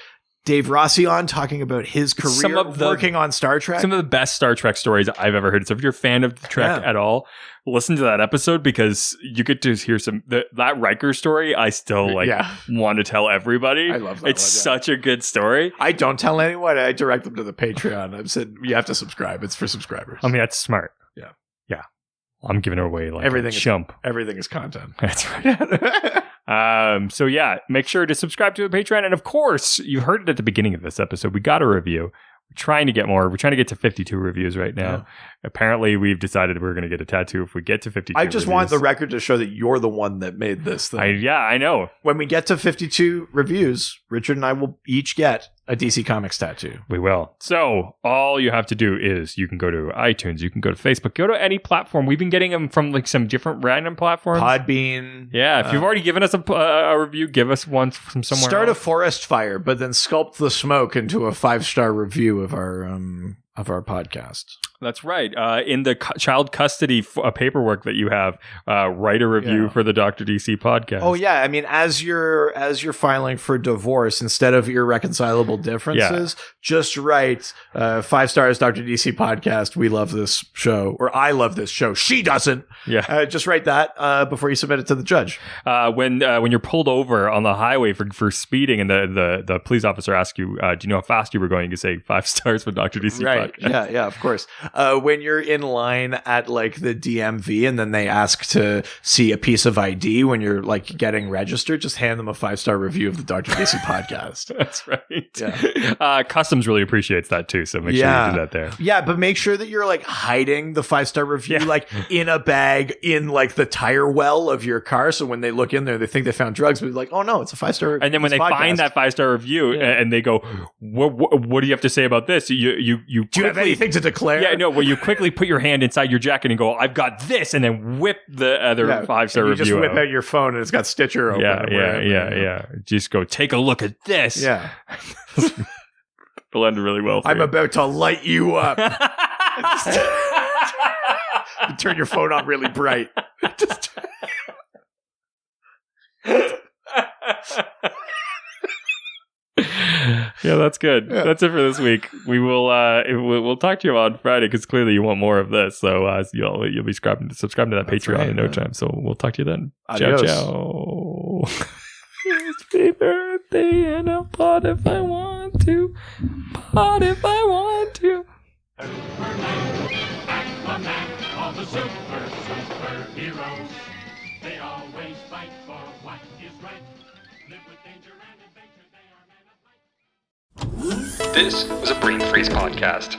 Dave Rossi on talking about his career working on Star Trek. Some of the best Star Trek stories I've ever heard. So if you're a fan of the Trek at all, listen to that episode because you get to hear that Riker story. I still want to tell everybody. I love that. It's such a good story. I don't tell anyone. I direct them to the Patreon. I've said you have to subscribe. It's for subscribers. I mean, that's smart. Yeah. Yeah. I'm giving it away like everything a chump. Everything is content. That's right. So yeah, make sure to subscribe to the Patreon. And of course, you heard it at the beginning of this episode. We got a review. We're trying to get more. We're trying to get to 52 reviews right now. Yeah. Apparently, we've decided we're going to get a tattoo if we get to 52 I just want the record to show that you're the one that made this thing. I know. When we get to 52 reviews, Richard and I will each get a DC Comics tattoo. We will. So all you have to do is you can go to iTunes, you can go to Facebook, go to any platform. We've been getting them from like some different random platforms. Podbean. Yeah. If you've already given us a review, give us one from somewhere Start else. A forest fire, but then sculpt the smoke into a 5-star review of our podcast. That's right. In the child custody paperwork that you have, write a review for the Dr. DC podcast. Oh yeah, I mean, as you're filing for divorce, instead of irreconcilable differences, just write 5 stars, Dr. DC podcast. We love this show, or I love this show. She doesn't. Yeah. Just write that before you submit it to the judge. When you're pulled over on the highway for speeding, and the police officer asks you, "Do you know how fast you were going?" You can say 5 stars for Dr. DC right. podcast. Yeah, of course. When you're in line at like the DMV and then they ask to see a piece of ID when you're like getting registered, just hand them a 5-star review of the Dr. DC podcast. That's right. Yeah. Customs really appreciates that too, so make sure you do that there. Yeah, but make sure that you're like hiding the 5-star review like in a bag in like the tire well of your car, so when they look in there they think they found drugs, but like, oh no, it's a 5-star review. And then when they find that 5-star review and they go, what do you have to say about this? You do you have anything to declare? Yeah, no. Well, you quickly put your hand inside your jacket and go, "I've got this," and then whip the other 5-star review. You just whip out your phone and it's got Stitcher open. Yeah. Just go take a look at this. Yeah, it'll end really well. I'm about to light you up. You turn your phone on really bright. Yeah, that's good. Yeah. That's it for this week. We will we'll talk to you on Friday because clearly you want more of this. So you'll be subscribing to that Patreon in no time. So we'll talk to you then. Adios. Ciao. It's my birthday and I'll pot if I want to. Pot if I want to. Aquaman, all the superheroes. They always fight for what is right. Live with danger and adventure. They are men of light. This was a Brain Freeze podcast.